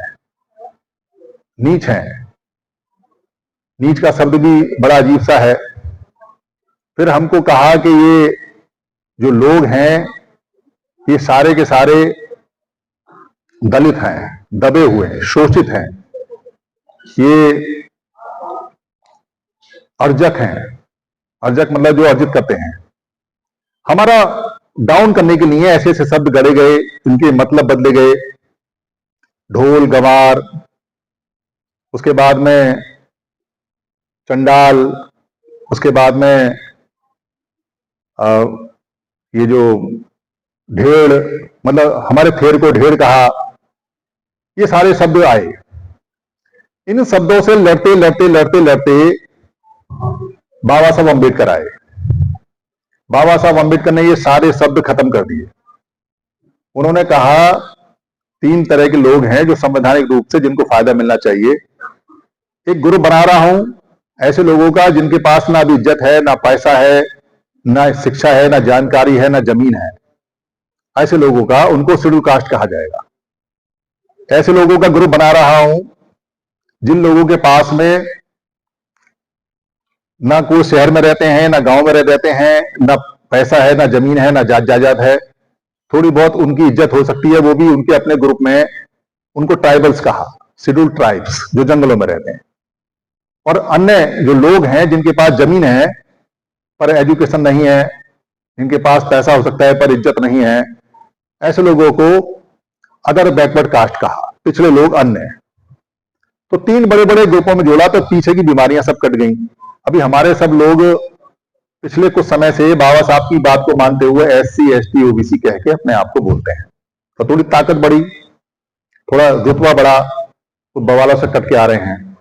A: नीच है। नीच का शब्द भी बड़ा अजीब सा है। फिर हमको कहा कि ये जो लोग हैं ये सारे के सारे दलित हैं, दबे हुए हैं, शोषित हैं, ये अर्जक हैं। अर्जक मतलब जो अर्जित करते हैं। हमारा डाउन करने के लिए ऐसे ऐसे शब्द गढ़े गए, इनके मतलब बदले गए। ढोल, गवार, उसके बाद में चंडाल, उसके बाद में ये जो ढेड़, मतलब हमारे फेर को ढेड़ कहा, ये सारे शब्द आए। इन शब्दों से लड़ते लड़ते लड़ते लड़ते बाबा साहब अम्बेडकर आए। बाबा साहब अम्बेडकर ने ये सारे शब्द खत्म कर दिए। उन्होंने कहा 3 तरह के लोग हैं जो संवैधानिक रूप से जिनको फायदा मिलना चाहिए। एक ग्रुप बना रहा हूं ऐसे लोगों का जिनके पास ना भी इज्जत है, ना पैसा है, ना शिक्षा है, ना जानकारी है, ना जमीन है। ऐसे लोगों का, उनको शेड्यूल कास्ट कहा जाएगा। ऐसे लोगों का ग्रुप बना रहा हूं जिन लोगों के पास में ना कोई शहर में रहते हैं, ना गांव में रहते हैं, ना पैसा है, ना जमीन है, ना जायदाद है। थोड़ी बहुत उनकी इज्जत हो सकती है, वो भी उनके अपने ग्रुप में। उनको ट्राइबल्स कहा, शेड्यूल ट्राइब्स, जो जंगलों में रहते हैं। और अन्य जो लोग हैं जिनके पास जमीन है पर एजुकेशन नहीं है, जिनके पास पैसा हो सकता है पर इज्जत नहीं है, ऐसे लोगों को अदर बैकवर्ड कास्ट कहा, पिछड़े लोग, अन्य। तो 3 बड़े बड़े ग्रुपों में जोड़ा तो पीछे की बीमारियां सब कट गई। अभी हमारे सब लोग पिछले कुछ समय से बाबा साहब की बात को मानते हुए SC ST OBC कह के अपने आप को बोलते हैं। तो थोड़ी ताकत बढ़ी, थोड़ा रुतबा बढ़ा, तो बवालों से कट के आ रहे हैं।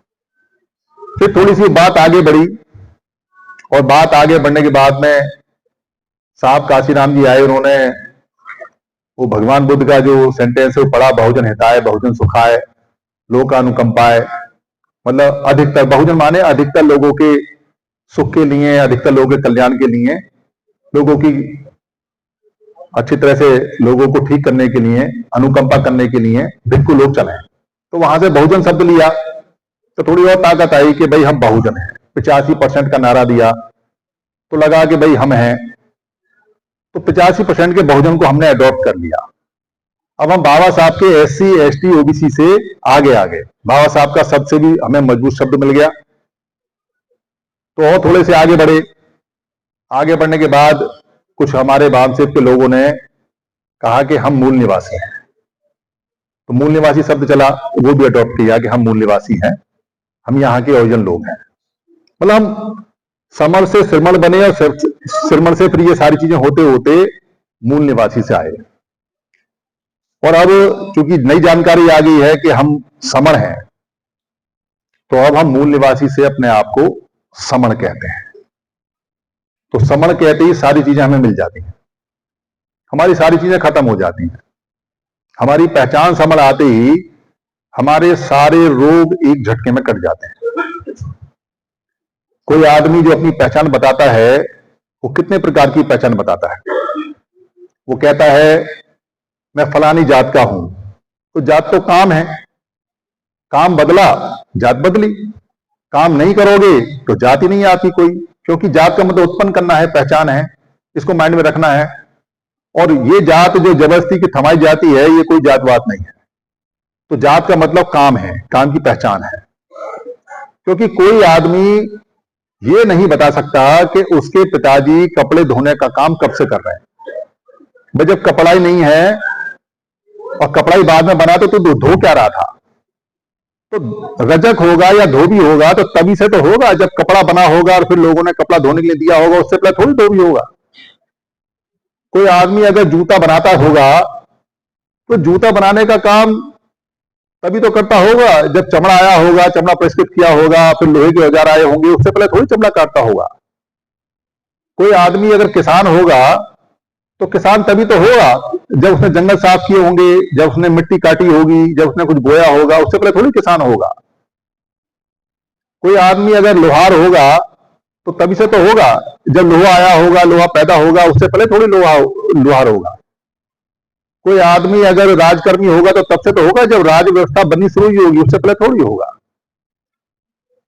A: फिर थोड़ी सी बात आगे बढ़ी, और बात आगे बढ़ने के बाद में साहब काशीराम जी आए। उन्होंने वो भगवान बुद्ध का जो सेंटेंस है वो पढ़ा, बहुजन हिताय बहुजन सुखाय लोकानुकंपाय। मतलब अधिकतर, बहुजन माने अधिकतर लोगों के सुख के लिए, अधिकतर लोगों के कल्याण के लिए, लोगों की अच्छी तरह से लोगों को ठीक करने के लिए, अनुकंपा करने के लिए भिक्खु लोग चले। तो वहां से बहुजन शब्द लिया तो थोड़ी और ताकत आई कि भाई हम बहुजन हैं। 85% का नारा दिया तो लगा कि भाई हम हैं। तो 85% के बहुजन को हमने अडॉप्ट कर लिया। अब हम बाबा साहब के SC ST OBC से आगे आ गए। बाबा साहब का शब्द से भी हमें मजबूत शब्द मिल गया। तो और थोड़े से आगे बढ़े। आगे बढ़ने के बाद कुछ हमारे वामसेप के लोगों ने कहा कि हम मूल निवासी हैं। तो मूल निवासी शब्द चला, वो भी अडॉप्ट किया कि हम मूल निवासी हैं, हम यहाँ के ओरिजिनल लोग हैं। मतलब हम समर से सिरमण बने, और सिरमण से फिर ये सारी चीजें होते होते मूल निवासी से आए। और अब चूंकि नई जानकारी आ गई है कि हम समण हैं, तो अब हम मूल निवासी से अपने आप को समण कहते हैं। तो समण कहते ही सारी चीजें हमें मिल जाती हैं, हमारी सारी चीजें खत्म हो जाती हैं। हमारी पहचान समण आते ही हमारे सारे रोग एक झटके में कट जाते हैं। कोई आदमी जो अपनी पहचान बताता है, वो कितने प्रकार की पहचान बताता है। वो कहता है मैं फलानी जात का हूं, तो जात तो काम है, काम बदला जात बदली। काम नहीं करोगे तो जात ही नहीं आती कोई, क्योंकि जात का मतलब उत्पन्न करना है, पहचान है, इसको माइंड में रखना है। और ये जात जो जबरदस्ती की थमाई जाती है, ये कोई जातवात नहीं है। तो जात का मतलब काम है, काम की पहचान है। क्योंकि कोई आदमी ये नहीं बता सकता कि उसके पिताजी कपड़े धोने का काम कब से कर रहे हैं। भाई जब कपड़ा ही नहीं है और कपड़ा ही बाद में बना तो तू धो क्या रहा था। तो रजक होगा या धोबी होगा तो तभी से तो होगा जब कपड़ा बना होगा, और फिर लोगों ने कपड़ा धोने के लिए दिया होगा, उससे पहले थोड़ी धोबी होगा। कोई आदमी अगर जूता बनाता होगा तो जूता बनाने का काम तभी तो करता होगा जब चमड़ा आया होगा, चमड़ा परिष्कृत किया होगा, फिर लोहे के औजार आए होंगे, उससे पहले थोड़ी चमड़ा काटता होगा। कोई आदमी अगर किसान होगा तो किसान तभी तो होगा जब उसने जंगल साफ किए होंगे, जब उसने मिट्टी काटी होगी, जब उसने कुछ बोया होगा, उससे पहले थोड़ी किसान होगा। कोई आदमी अगर लोहार होगा तो तभी से तो होगा जब लोहा आया होगा, लोहा पैदा होगा, उससे पहले थोड़ी लोहार होगा। कोई आदमी अगर राजकर्मी होगा तो तब से तो होगा जब राज व्यवस्था बननी शुरू हुई होगी, उससे पहले थोड़ी होगा।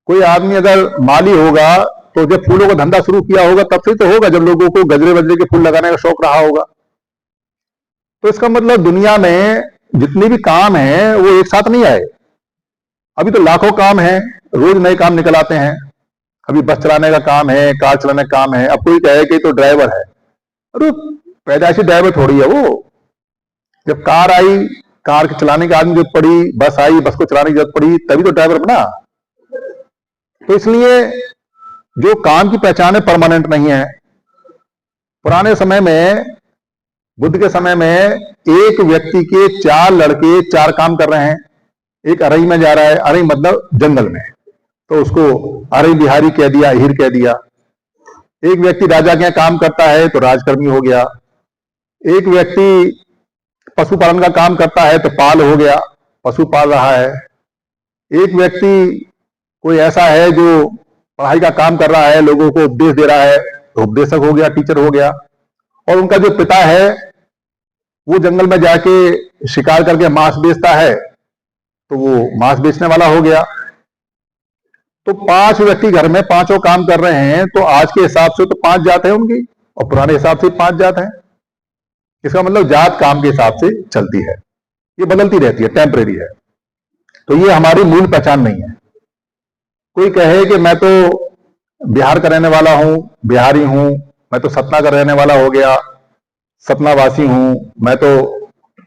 A: कोई आदमी अगर माली होगा तो जब फूलों का धंधा शुरू किया होगा तब से तो होगा जब लोगों को गजरे वजरे के फूल लगाने का शौक रहा होगा। तो इसका मतलब दुनिया में जितने भी काम हैं वो एक साथ नहीं आए। अभी तो लाखों काम हैं, रोज नए काम निकल आते हैं। अभी बस चलाने का काम है, कार चलाने का काम है। अब कोई कहे कि तो ड्राइवर है, अरे पैदाइशी ड्राइवर थोड़ी है वो। जब कार आई, कार के चलाने की आदमी जरूरत पड़ी, बस आई, बस को चलाने की जरूरत पड़ी, तभी तो ड्राइवर बना। तो इसलिए जो काम की पहचान है परमानेंट नहीं है। पुराने समय में, बुद्ध के समय में, एक व्यक्ति के 4 लड़के 4 काम कर रहे हैं। एक अरई में जा रहा है, अरई मतलब जंगल में, तो उसको अरई बिहारी कह दिया, अहिर कह दिया। एक व्यक्ति राजा के यहाँ काम करता है तो राजकर्मी हो गया। एक व्यक्ति पशुपालन का काम करता है तो पाल हो गया, पशु पाल रहा है। एक व्यक्ति कोई ऐसा है जो पढ़ाई का काम कर रहा है, लोगों को उपदेश दे रहा है तो उपदेशक हो गया, टीचर हो गया। और उनका जो पिता है वो जंगल में जाके शिकार करके मांस बेचता है तो वो मांस बेचने वाला हो गया। तो 5 व्यक्ति घर में, पांचों काम कर रहे हैं, तो आज के हिसाब से तो 5 जात है उनकी, और पुराने हिसाब से 5 जात है। इसका मतलब जात काम के हिसाब से चलती है, ये बदलती रहती है, टेम्परेरी है। तो ये हमारी मूल पहचान नहीं है। कोई कहे कि मैं तो बिहार का रहने वाला हूं, बिहारी हूं, मैं तो सतना का रहने वाला हो गया, सतना वासी हूं, मैं तो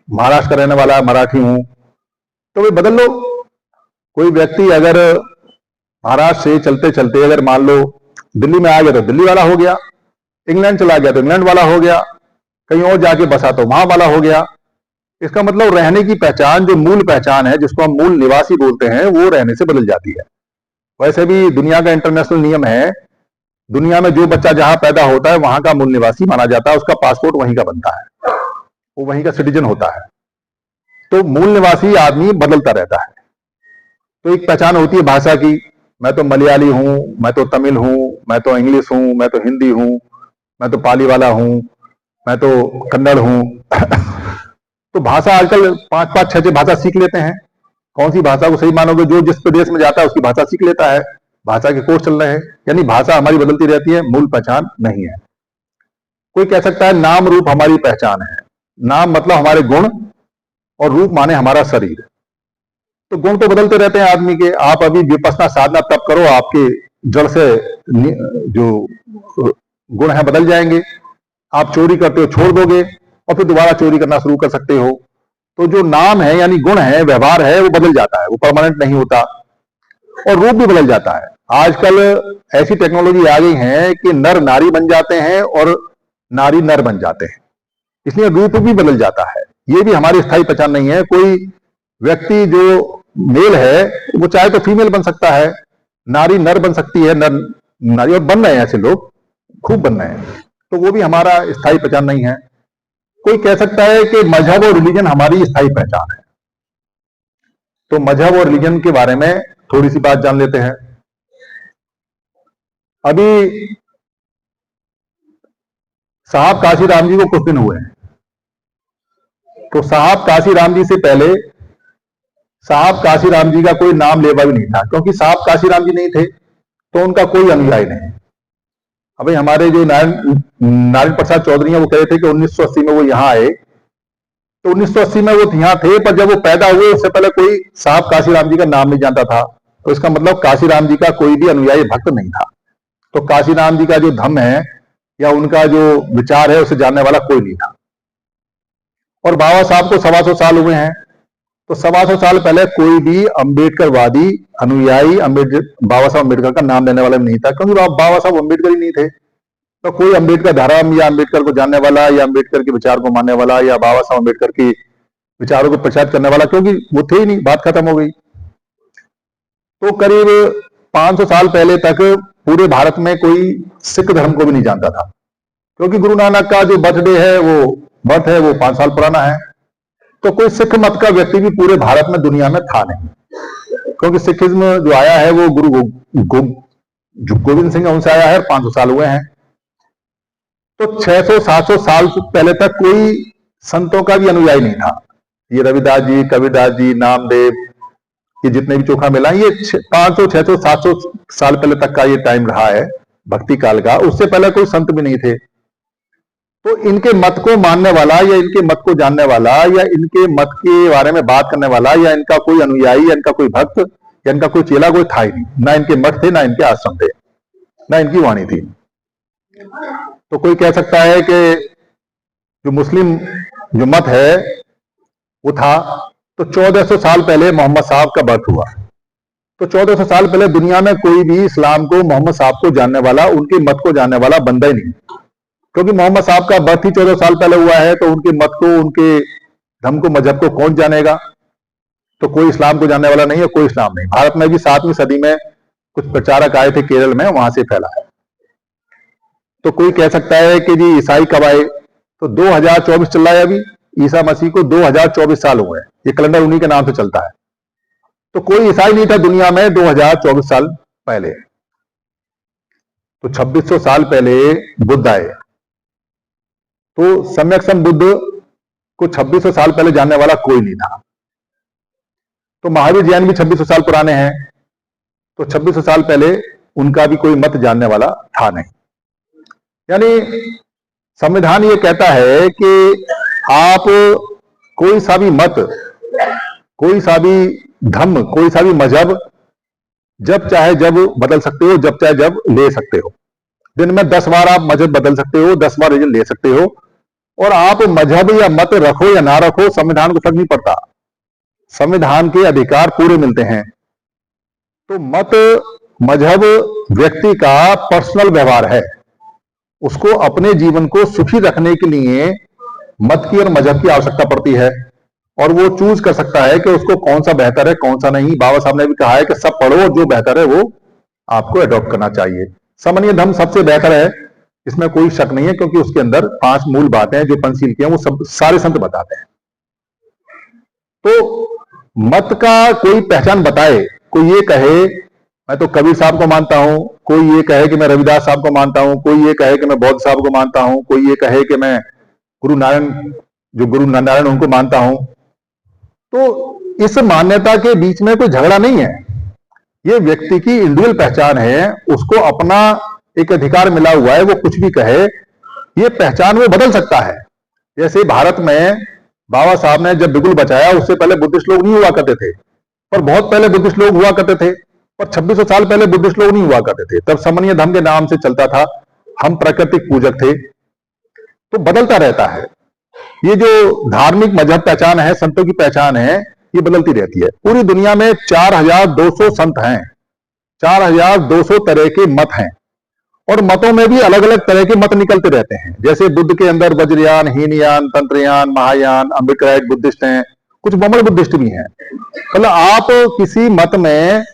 A: महाराष्ट्र का रहने वाला मराठी हूं, तो वे बदल लो। कोई व्यक्ति अगर महाराष्ट्र से चलते चलते अगर मान लो दिल्ली में आ गया तो दिल्ली वाला हो गया, इंग्लैंड चला गया तो इंग्लैंड वाला हो गया, कहीं और जाके बसा तो वहां वाला हो गया। इसका मतलब रहने की पहचान, जो मूल पहचान है, जिसको हम मूल निवासी बोलते हैं, वो रहने से बदल जाती है। वैसे भी दुनिया का इंटरनेशनल नियम है, दुनिया में जो बच्चा जहां पैदा होता है वहां का मूल निवासी माना जाता है, उसका पासपोर्ट वहीं का बनता है, वो वहीं का सिटीजन होता है। तो मूल निवासी आदमी बदलता रहता है। तो एक पहचान होती है भाषा की, मैं तो मलयाली हूं, मैं तो तमिल हूं, मैं तो इंग्लिश हूं, मैं तो हिंदी हूं, मैं तो पाली वाला हूं, मैं तो कन्नड़ हूं। तो भाषा आजकल 5-5, 6-6 भाषा सीख लेते हैं। कौन सी भाषा को सही मानोगे? जो जिस प्रदेश में जाता है उसकी भाषा सीख लेता है, भाषा के कोर्स चल रहे हैं। यानी भाषा हमारी बदलती रहती है, मूल पहचान नहीं है। कोई कह सकता है नाम रूप हमारी पहचान है। नाम मतलब हमारे गुण, और रूप माने हमारा शरीर। तो गुण तो बदलते रहते हैं आदमी के। आप अभी विपश्यना साधना तब करो, आपके जड़ से जो गुण है बदल जाएंगे। आप चोरी करते हो, छोड़ दोगे और फिर दोबारा चोरी करना शुरू कर सकते हो। तो जो नाम है यानी गुण है, व्यवहार है, वो बदल जाता है, वो परमानेंट नहीं होता। और रूप भी बदल जाता है। आजकल ऐसी टेक्नोलॉजी आ गई है कि नर नारी बन जाते हैं और नारी नर बन जाते हैं, इसलिए रूप भी बदल जाता है। ये भी हमारी स्थायी पहचान नहीं है। कोई व्यक्ति जो मेल है वो चाहे तो फीमेल बन सकता है, नारी नर बन सकती है, नर नारी, और बन रहे हैं ऐसे लोग, खूब बन रहे हैं। तो वो भी हमारा स्थायी पहचान नहीं है। कोई कह सकता है कि मजहब और रिलीजन हमारी स्थायी पहचान है। तो मजहब और रिलीजन के बारे में थोड़ी सी बात जान लेते हैं। अभी साहब काशीराम जी को कुछ दिन हुए हैं, तो साहब काशीराम जी से पहले साहब काशीराम जी का कोई नाम लेवा भी नहीं था, क्योंकि साहब काशीराम जी नहीं थे तो उनका कोई अनुयायी नहीं। अभी हमारे जो नारायण प्रसाद चौधरी हैं वो कह रहे थे कि 1980 में वो यहाँ आए, तो 1980 में वो यहाँ थे, पर जब वो पैदा हुए उससे पहले कोई साहब काशीराम जी का नाम नहीं जानता था। तो इसका मतलब काशीराम जी का कोई भी अनुयायी भक्त नहीं था। तो काशीराम जी का जो धम्म है या उनका जो विचार है उसे जानने वाला कोई नहीं था। और बाबा साहब को 125 साल हुए हैं, तो 125 साल पहले कोई भी अम्बेडकरवादी अनुयायी बाबा साहब अम्बेडकर का नाम लेने वाला नहीं था, क्योंकि बाबा साहब अम्बेडकर ही नहीं थे। तो कोई अम्बेडकर धर्म या अम्बेडकर को जानने वाला या अम्बेडकर के विचार को मानने वाला या बाबा साहब अम्बेडकर के विचारों को प्रचार करने वाला, क्योंकि वो थे ही नहीं, बात खत्म हो गई। तो करीब 500 साल पहले तक पूरे भारत में कोई सिख धर्म को भी नहीं जानता था, क्योंकि गुरु नानक का जो बर्थडे है वो 5 साल पुराना है। तो कोई सिख मत का व्यक्ति भी पूरे भारत में, दुनिया में था नहीं, क्योंकि सिखिज्म जो आया है वो गुरु गोविंद सिंह उनसे आया है, 500 साल हुए हैं। तो 600-700 साल पहले तक कोई संतों का भी अनुयायी नहीं था। ये रविदास जी, कबीरदास जी, नामदेव, ये जितने भी चोखा मिला, ये 500, 600, 700 साल पहले तक का ये टाइम रहा है भक्ति काल का। उससे पहले कोई संत भी नहीं थे। तो इनके मत को मानने वाला या इनके मत को जानने वाला या इनके मत के बारे में बात करने वाला या इनका कोई अनुयायी या इनका कोई भक्त या इनका कोई चेला कोई था ही नहीं। ना इनके मठ थे, ना इनके आश्रम थे, ना इनकी वाणी थी। तो कोई कह सकता है कि जो मुस्लिम जो मत है वो था, तो 1400 साल पहले मोहम्मद साहब का बर्थ हुआ। तो 1400 साल पहले दुनिया में कोई भी इस्लाम को, मोहम्मद साहब को जानने वाला, उनके मत को जानने वाला बंदा ही नहीं, क्योंकि मोहम्मद साहब का बर्थ ही 14 साल पहले हुआ है। तो उनके मत को, उनके धर्म को, मजहब को कौन जानेगा? तो कोई इस्लाम को जानने वाला नहीं है, कोई इस्लाम नहीं। भारत में भी 7वीं सदी में कुछ प्रचारक आए थे केरल में, वहां से फैला है। तो कोई कह सकता है कि जी ईसाई कब आए? तो 2024 चल रहा है अभी, ईसा मसीह को 2024 साल हुए हैं, ये कैलेंडर उन्हीं के नाम से चलता है। तो कोई ईसाई नहीं था दुनिया में 2024 साल पहले। तो 2600 साल पहले बुद्ध आए। तो सम्यक संबुद्ध को 2600 साल पहले जानने वाला कोई नहीं था। तो महावीर जैन भी 2600 साल पुराने हैं, तो 2600 साल पहले उनका भी कोई मत जानने वाला था नहीं। यानी संविधान ये कहता है कि आप कोई सा भी मत, कोई सा भी धर्म, कोई सा भी मजहब जब चाहे जब बदल सकते हो, जब चाहे जब ले सकते हो। दिन में 10 बार आप मजहब बदल सकते हो, 10 बार रिलीजन ले सकते हो। और आप मजहब या मत रखो या ना रखो, संविधान को फर्क नहीं पड़ता, संविधान के अधिकार पूरे मिलते हैं। तो मत, मजहब व्यक्ति का पर्सनल व्यवहार है, उसको अपने जीवन को सुखी रखने के लिए मत की और मजहब की आवश्यकता पड़ती है, और वो चूज कर सकता है कि उसको कौन सा बेहतर है, कौन सा नहीं। बाबा साहब ने भी कहा है कि सब पढ़ो और जो बेहतर है वो आपको अडॉप्ट करना चाहिए। सामान्य धर्म सबसे बेहतर है, इसमें कोई शक नहीं है, क्योंकि उसके अंदर 5 मूल बातें जो पंचशील की हैं वो सब सारे संत बताते हैं। तो मत का कोई पहचान बताए, कोई ये कहे मैं तो कबीर साहब को मानता हूं, कोई ये कहे कि मैं रविदास साहब को मानता हूं, कोई ये कहे कि मैं बौद्ध साहब को मानता हूं, कोई ये कहे कि मैं गुरु नारायण उनको मानता हूं। तो इस मान्यता के बीच में कोई झगड़ा नहीं है, ये व्यक्ति की इंडिविजुअल पहचान है, उसको अपना एक अधिकार मिला हुआ है, वो कुछ भी कहे, ये पहचान वो बदल सकता है। जैसे भारत में बाबा साहब ने जब बिगुल बचाया, उससे पहले बुद्धिस्ट लोग नहीं हुआ करते थे, पर बहुत पहले बुद्धिस्ट लोग हुआ करते थे, पर 2600 साल पहले बुद्धिस्ट लोग नहीं हुआ करते थे। तब सामान्य धर्म के नाम से चलता था, हम प्राकृतिक पूजक थे। तो बदलता रहता है, ये जो धार्मिक मजहब पहचान है, संतों की पहचान है, ये बदलती रहती है। पूरी दुनिया में 4200 संत हैं, 4200 तरह के मत हैं, और मतों में भी अलग अलग तरह के मत निकलते रहते हैं। जैसे बुद्ध के अंदर वज्रयान, हीनयान, तंत्रयान, महायान, अम्बिकाइट बुद्धिस्ट हैं, कुछ वमन बुद्धिस्ट भी हैं। मतलब आप किसी मत में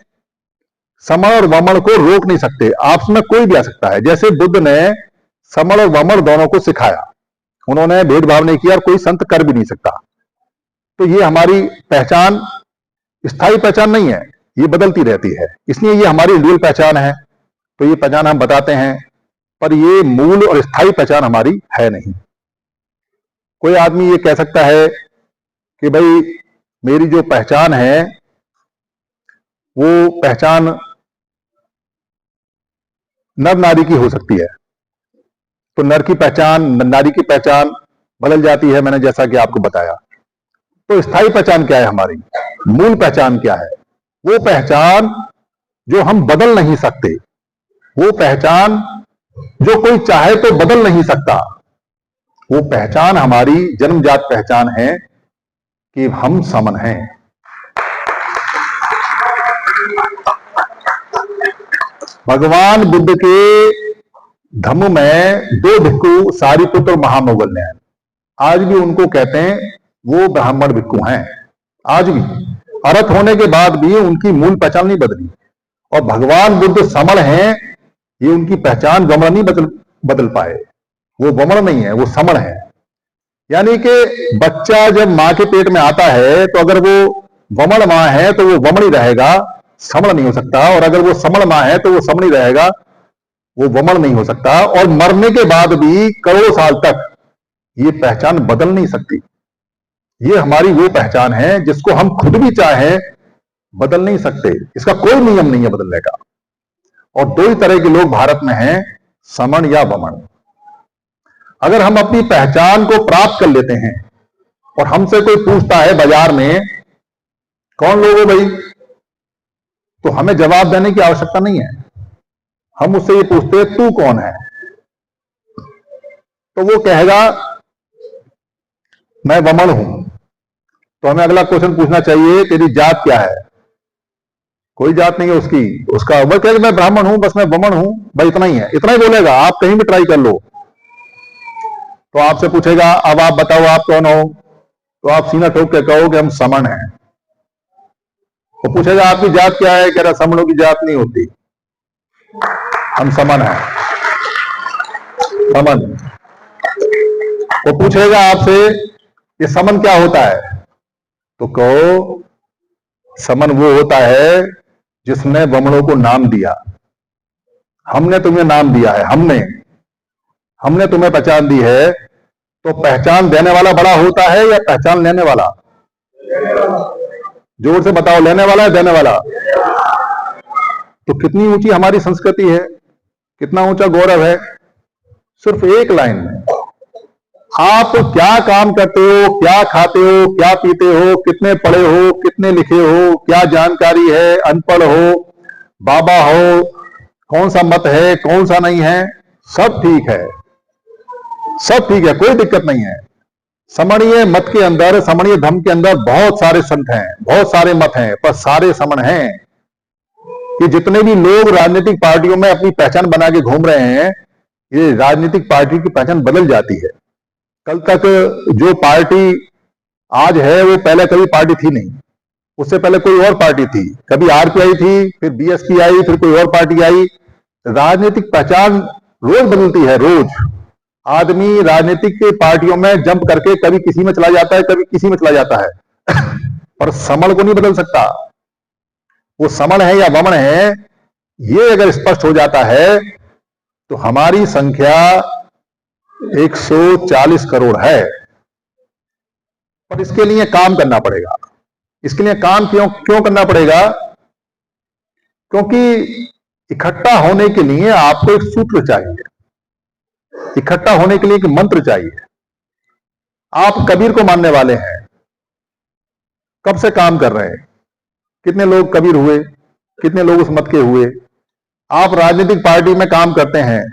A: समण और वमन को रोक नहीं सकते, आपस में कोई भी आ सकता है। जैसे बुद्ध ने समण और वमन दोनों को सिखाया, उन्होंने भेदभाव नहीं किया, और कोई संत कर भी नहीं सकता। तो ये हमारी पहचान स्थायी पहचान नहीं है, ये बदलती रहती है, इसलिए ये हमारी इंडिविजुअल पहचान है। तो ये पहचान हम बताते हैं, पर ये मूल और स्थायी पहचान हमारी है नहीं। कोई आदमी ये कह सकता है कि भाई मेरी जो पहचान है वो पहचान नर नारी की हो सकती है, तो नर की पहचान, नारी की पहचान बदल जाती है, मैंने जैसा कि आपको बताया। तो स्थायी पहचान क्या है हमारी, मूल पहचान क्या है? वो पहचान जो हम बदल नहीं सकते, वो पहचान जो कोई चाहे तो बदल नहीं सकता, वो पहचान हमारी जन्मजात पहचान है कि हम समन हैं। भगवान बुद्ध के धम्म में 2 भिक्खु सारिपुत्र और महामोगल ने, आज भी उनको कहते हैं वो ब्राह्मण भिक्खु हैं। आज भी अरहत होने के बाद भी उनकी मूल पहचान नहीं बदली, और भगवान बुद्ध समण हैं, ये उनकी पहचान वमन नहीं बदल पाए। वो वमन नहीं है, वो समण है। यानी कि बच्चा जब मां के पेट में आता है, तो अगर वो वमन मां है तो वो वमन ही रहेगा, समण नहीं हो सकता। और अगर वो समण मां है तो वो समण ही रहेगा, वो वमन नहीं हो सकता। और मरने के बाद भी करोड़ों साल तक ये पहचान बदल नहीं सकती। ये हमारी वो पहचान है जिसको हम खुद भी चाहें बदल नहीं सकते, इसका कोई नियम नहीं है बदलने का। और 2 ही तरह के लोग भारत में हैं, समण या वमन। अगर हम अपनी पहचान को प्राप्त कर लेते हैं, और हमसे कोई पूछता है बाजार में कौन लोग हो भाई, तो हमें जवाब देने की आवश्यकता नहीं है, हम उससे ये पूछते हैं तू कौन है, तो वो कहेगा मैं वमन हूं। तो हमें अगला क्वेश्चन पूछना चाहिए तेरी जात क्या है, कोई जात नहीं है उसकी, उसका वह कहे मैं ब्राह्मण हूं, बस मैं ब्राह्मण हूं, भाई इतना ही है, इतना ही बोलेगा। आप कहीं भी ट्राई कर लो तो आपसे पूछेगा अब आप बताओ आप कौन हो, तो आप सीना ठोक के कहो कि हम समण हैं। वो पूछेगा आपकी जात क्या है, कह रहा समणों की जात नहीं होती, हम समण हैं, समन। वो पूछेगा आपसे ये समन क्या होता है, तो कहो समन वो होता है जिसने ब्राह्मणों को नाम दिया। हमने तुम्हें नाम दिया है, हमने तुम्हें पहचान दी है, तो पहचान देने वाला बड़ा होता है या पहचान लेने वाला? जोर से बताओ, लेने वाला है देने वाला? तो कितनी ऊंची हमारी संस्कृति है, कितना ऊंचा गौरव है। सिर्फ एक लाइन में आप क्या काम करते हो, क्या खाते हो, क्या पीते हो, कितने पढ़े हो, कितने लिखे हो, क्या जानकारी है, अनपढ़ हो, बाबा हो, कौन सा मत है, कौन सा नहीं है, सब ठीक है, सब ठीक है, कोई दिक्कत नहीं है। समणीय मत के अंदर, समणीय धर्म के अंदर बहुत सारे संत हैं, बहुत सारे मत हैं, पर सारे समण हैं। कि जितने भी लोग राजनीतिक पार्टियों में अपनी पहचान बना के घूम रहे हैं, ये राजनीतिक पार्टी की पहचान बदल जाती है। कल तक जो पार्टी आज है वो पहले कभी पार्टी थी नहीं, उससे पहले कोई और पार्टी थी, कभी आरपीआई थी, फिर बीएसपी आई, फिर कोई और पार्टी आई। राजनीतिक पहचान रोज बदलती है, रोज। आदमी राजनीतिक पार्टियों में जंप करके कभी किसी में चला जाता है, कभी किसी में चला जाता है पर समण को नहीं बदल सकता। वो समण है या वमन है, ये अगर स्पष्ट हो जाता है तो हमारी संख्या 140 करोड़ है। पर इसके लिए काम करना पड़ेगा। इसके लिए काम क्यों करना पड़ेगा? क्योंकि इकट्ठा होने के लिए आपको एक सूत्र चाहिए, इकट्ठा होने के लिए एक मंत्र चाहिए। आप कबीर को मानने वाले हैं, कब से काम कर रहे हैं, कितने लोग कबीर हुए, कितने लोग उस मत के हुए। आप राजनीतिक पार्टी में काम करते हैं,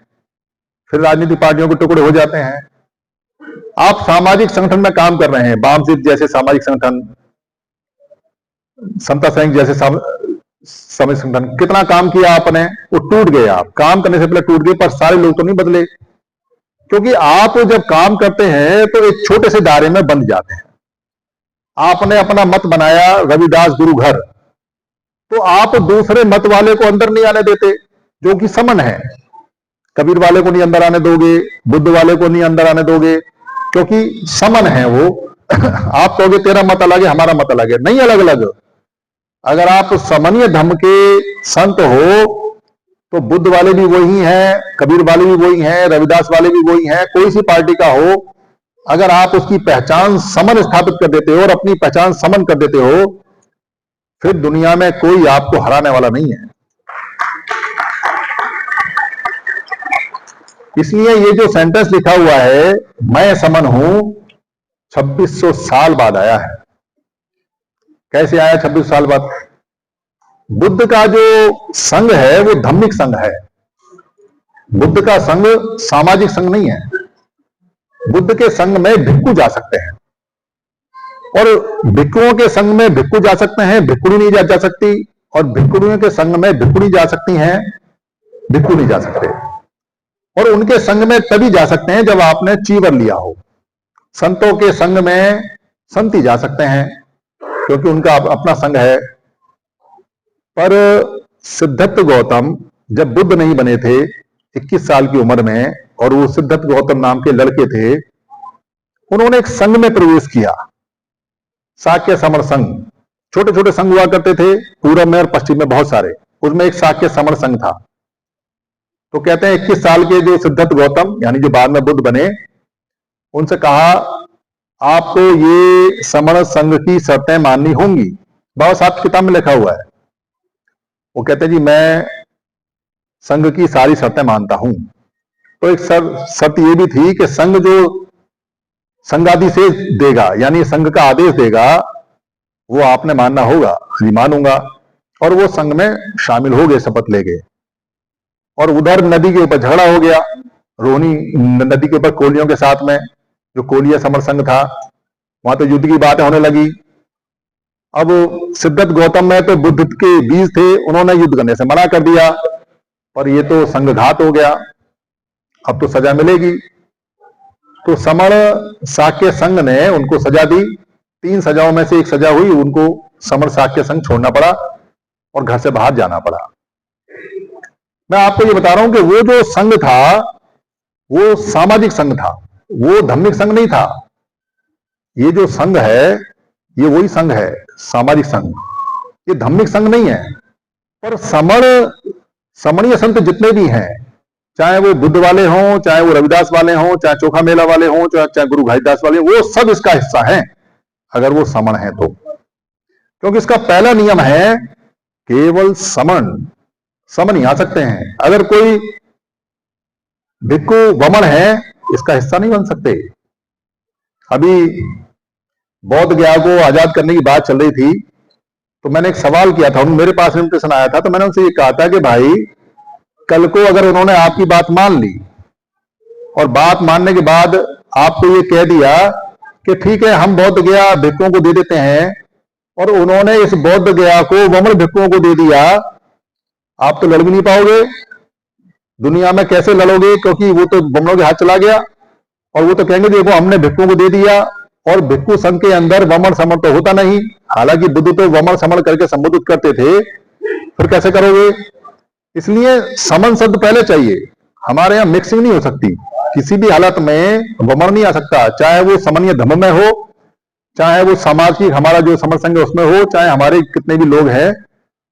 A: फिर राजनीतिक पार्टियों के टुकड़े हो जाते हैं। आप सामाजिक संगठन में काम कर रहे हैं, वामसिद्ध जैसे सामाजिक संगठन, समता संघ जैसे सामाजिक संगठन, कितना काम किया आपने, वो टूट गए। आप काम करने से पहले टूट गए, पर सारे लोग तो नहीं बदले। क्योंकि आप जब काम करते हैं तो एक छोटे से दायरे में बंध जाते हैं। आपने अपना मत बनाया रविदास गुरु घर, तो आप दूसरे मत वाले को अंदर नहीं आने देते, जो कि समन है। कबीर वाले को नहीं अंदर आने दोगे, बुद्ध वाले को नहीं अंदर आने दोगे, क्योंकि समन है वो आप कहोगे तेरा मत अलग है, हमारा मत अलग है, नहीं अलग अलग। अगर आप समनीय धर्म के संत हो तो बुद्ध वाले भी वही हैं, कबीर वाले भी वही हैं, रविदास वाले भी वही हैं, कोई सी पार्टी का हो, अगर आप उसकी पहचान समन स्थापित कर देते हो और अपनी पहचान समन कर देते हो, फिर दुनिया में कोई आपको हराने वाला नहीं है। इसलिए ये जो सेंटेंस लिखा हुआ है मैं समन हूं, 2600 साल बाद आया है। कैसे आया 2600 साल बाद? बुद्ध का जो संघ है वो धार्मिक संघ है। बुद्ध का संघ सामाजिक संघ नहीं है। बुद्ध के संघ में भिक्खु जा सकते हैं, और भिक्खुओं के संघ में भिक्खु जा सकते हैं, भिक्खुणी नहीं जा सकती, और भिक्खुणियों के संघ में भिक्खुणी जा सकती हैं, भिक्खु नहीं जा सकते। और उनके संघ में तभी जा सकते हैं जब आपने चीवर लिया हो। संतों के संघ में संत ही जा सकते हैं, क्योंकि उनका अपना संघ है। पर सिद्धार्थ गौतम जब बुद्ध नहीं बने थे 21 साल की उम्र में, और वो सिद्धार्थ गौतम नाम के लड़के थे, उन्होंने एक संघ में प्रवेश किया, शाक्य समण संघ। छोटे छोटे संघ हुआ करते थे पूर्व में और पश्चिम में बहुत सारे, उसमें एक शाक्य समण संघ था। तो कहते हैं 21 साल के जो सिद्धार्थ गौतम यानी जो बाद में बुद्ध बने, उनसे कहा आपको ये समण संघ की शर्तें माननी होंगी। बाबा साहब किताब में लिखा हुआ है। वो कहते हैं जी मैं संघ की सारी शर्तें मानता हूं। तो एक शर्त ये भी थी कि संघ जो संघादि से देगा, यानी संघ का आदेश देगा, वो आपने मानना होगा। जी मानूंगा। और वो संघ में शामिल हो गए, शपथ ले गए। और उधर नदी के ऊपर झगड़ा हो गया, रोहिणी नदी के ऊपर कोलियों के साथ में, जो कोलिया समर संघ था, वहां तो युद्ध की बातें होने लगी। अब सिद्धार्थ गौतम में तो बुद्ध के बीज थे, उन्होंने युद्ध करने से मना कर दिया, पर ये तो संघघात हो गया, अब तो सजा मिलेगी। तो समण शाक्य संघ ने उनको सजा दी, 3 सजाओं में से एक सजा हुई, उनको समण शाक्य संघ छोड़ना पड़ा और घर से बाहर जाना पड़ा। मैं आपको ये बता रहा हूं कि वो जो संघ था वो सामाजिक संघ था, वो धार्मिक संघ नहीं था। ये जो संघ है ये वही संघ है, सामाजिक संघ, ये धार्मिक संघ नहीं है। पर समणीय संत जितने भी हैं, चाहे वो बुद्ध वाले हों, चाहे वो रविदास वाले हों, चाहे चोखा मेला वाले हों, चाहे गुरु घासीदास वाले, वो सब इसका हिस्सा हैं अगर वो समण है तो। क्योंकि इसका पहला नियम है केवल समण ही आ सकते हैं। अगर कोई भिक्खु वमन है इसका हिस्सा नहीं बन सकते। अभी बौद्ध गया को आजाद करने की बात चल रही थी, तो मैंने एक सवाल किया था, मेरे पास इन्विटेशन आया था, तो मैंने उनसे ये कहा था कि भाई कल को अगर उन्होंने आपकी बात मान ली और बात मानने के बाद आपको ये कह दिया कि ठीक है हम बौद्ध गया भिक्खुओं को दे देते हैं, और उन्होंने इस बौद्ध गया को वमन भिक्खुओं को दे दिया, आप तो लड़ भी नहीं पाओगे। दुनिया में कैसे लड़ोगे, क्योंकि वो तो वमनों के हाथ चला गया, और वो तो कहेंगे देखो हमने भिक्खुओं को दे दिया, और भिक्खु संघ के अंदर वमन समण तो होता नहीं। हालांकि बुद्ध तो वमन समण करके संबोधित करते थे, फिर कैसे करोगे। इसलिए समन शब्द पहले चाहिए। हमारे यहाँ मिक्सिंग नहीं हो सकती, किसी भी हालत में वमन नहीं आ सकता, चाहे वो समन्वय धर्म में हो, चाहे वो सामाजिक हमारा जो समर संघ है उसमें हो, चाहे हमारे कितने भी लोग हैं,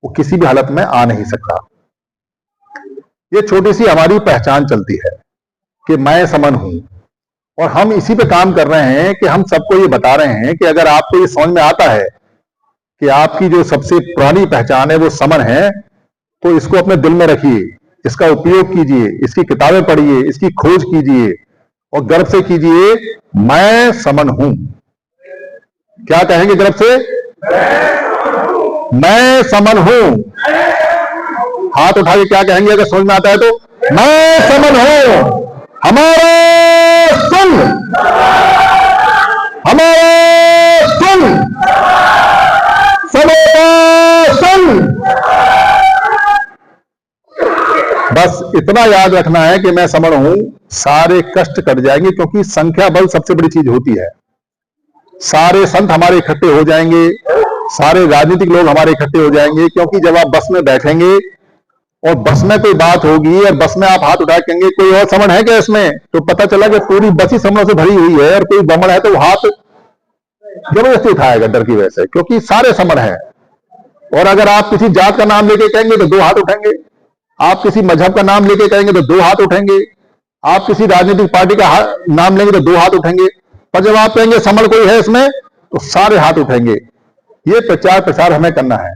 A: वो किसी भी हालत में आ नहीं सकता। ये छोटी सी हमारी पहचान चलती है कि मैं समन हूं, और हम इसी पे काम कर रहे हैं कि हम सबको ये बता रहे हैं कि अगर आपको ये समझ में आता है कि आपकी जो सबसे पुरानी पहचान है वो समन है, तो इसको अपने दिल में रखिए, इसका उपयोग कीजिए, इसकी किताबें पढ़िए, इसकी खोज कीजिए और गर्व से कीजिए मैं समन हूं। क्या कहेंगे गर्व से? मैं समन हूं। हाथ उठा के क्या कहेंगे अगर समझ में आता है तो? मैं समन हूं। हमारा संघ, हमारा संघ, सबका संघ। बस इतना याद रखना है कि मैं समण हूं, सारे कष्ट कट जाएंगे, क्योंकि संख्या बल सबसे बड़ी चीज होती है। सारे संत हमारे इकट्ठे हो जाएंगे, सारे राजनीतिक लोग हमारे इकट्ठे हो जाएंगे, क्योंकि जब आप बस में बैठेंगे और बस में कोई बात होगी और बस में आप हाथ उठा कहेंगे कोई और समण है क्या इसमें, तो पता चला कि पूरी बस ही समणों से भरी हुई है, और कोई वमन है तो वो हाथ जबरदस्ती उठाएगा डर की वजह से, क्योंकि सारे समण है। और अगर आप किसी जात का नाम लेके कहेंगे तो 2 हाथ उठेंगे, आप किसी मजहब का नाम लेके कहेंगे तो 2 हाथ उठेंगे, आप किसी राजनीतिक पार्टी का नाम लेंगे तो 2 हाथ उठेंगे, पर जब आप कहेंगे समण कोई है इसमें तो सारे हाथ उठेंगे। ये प्रचार प्रसार हमें करना है।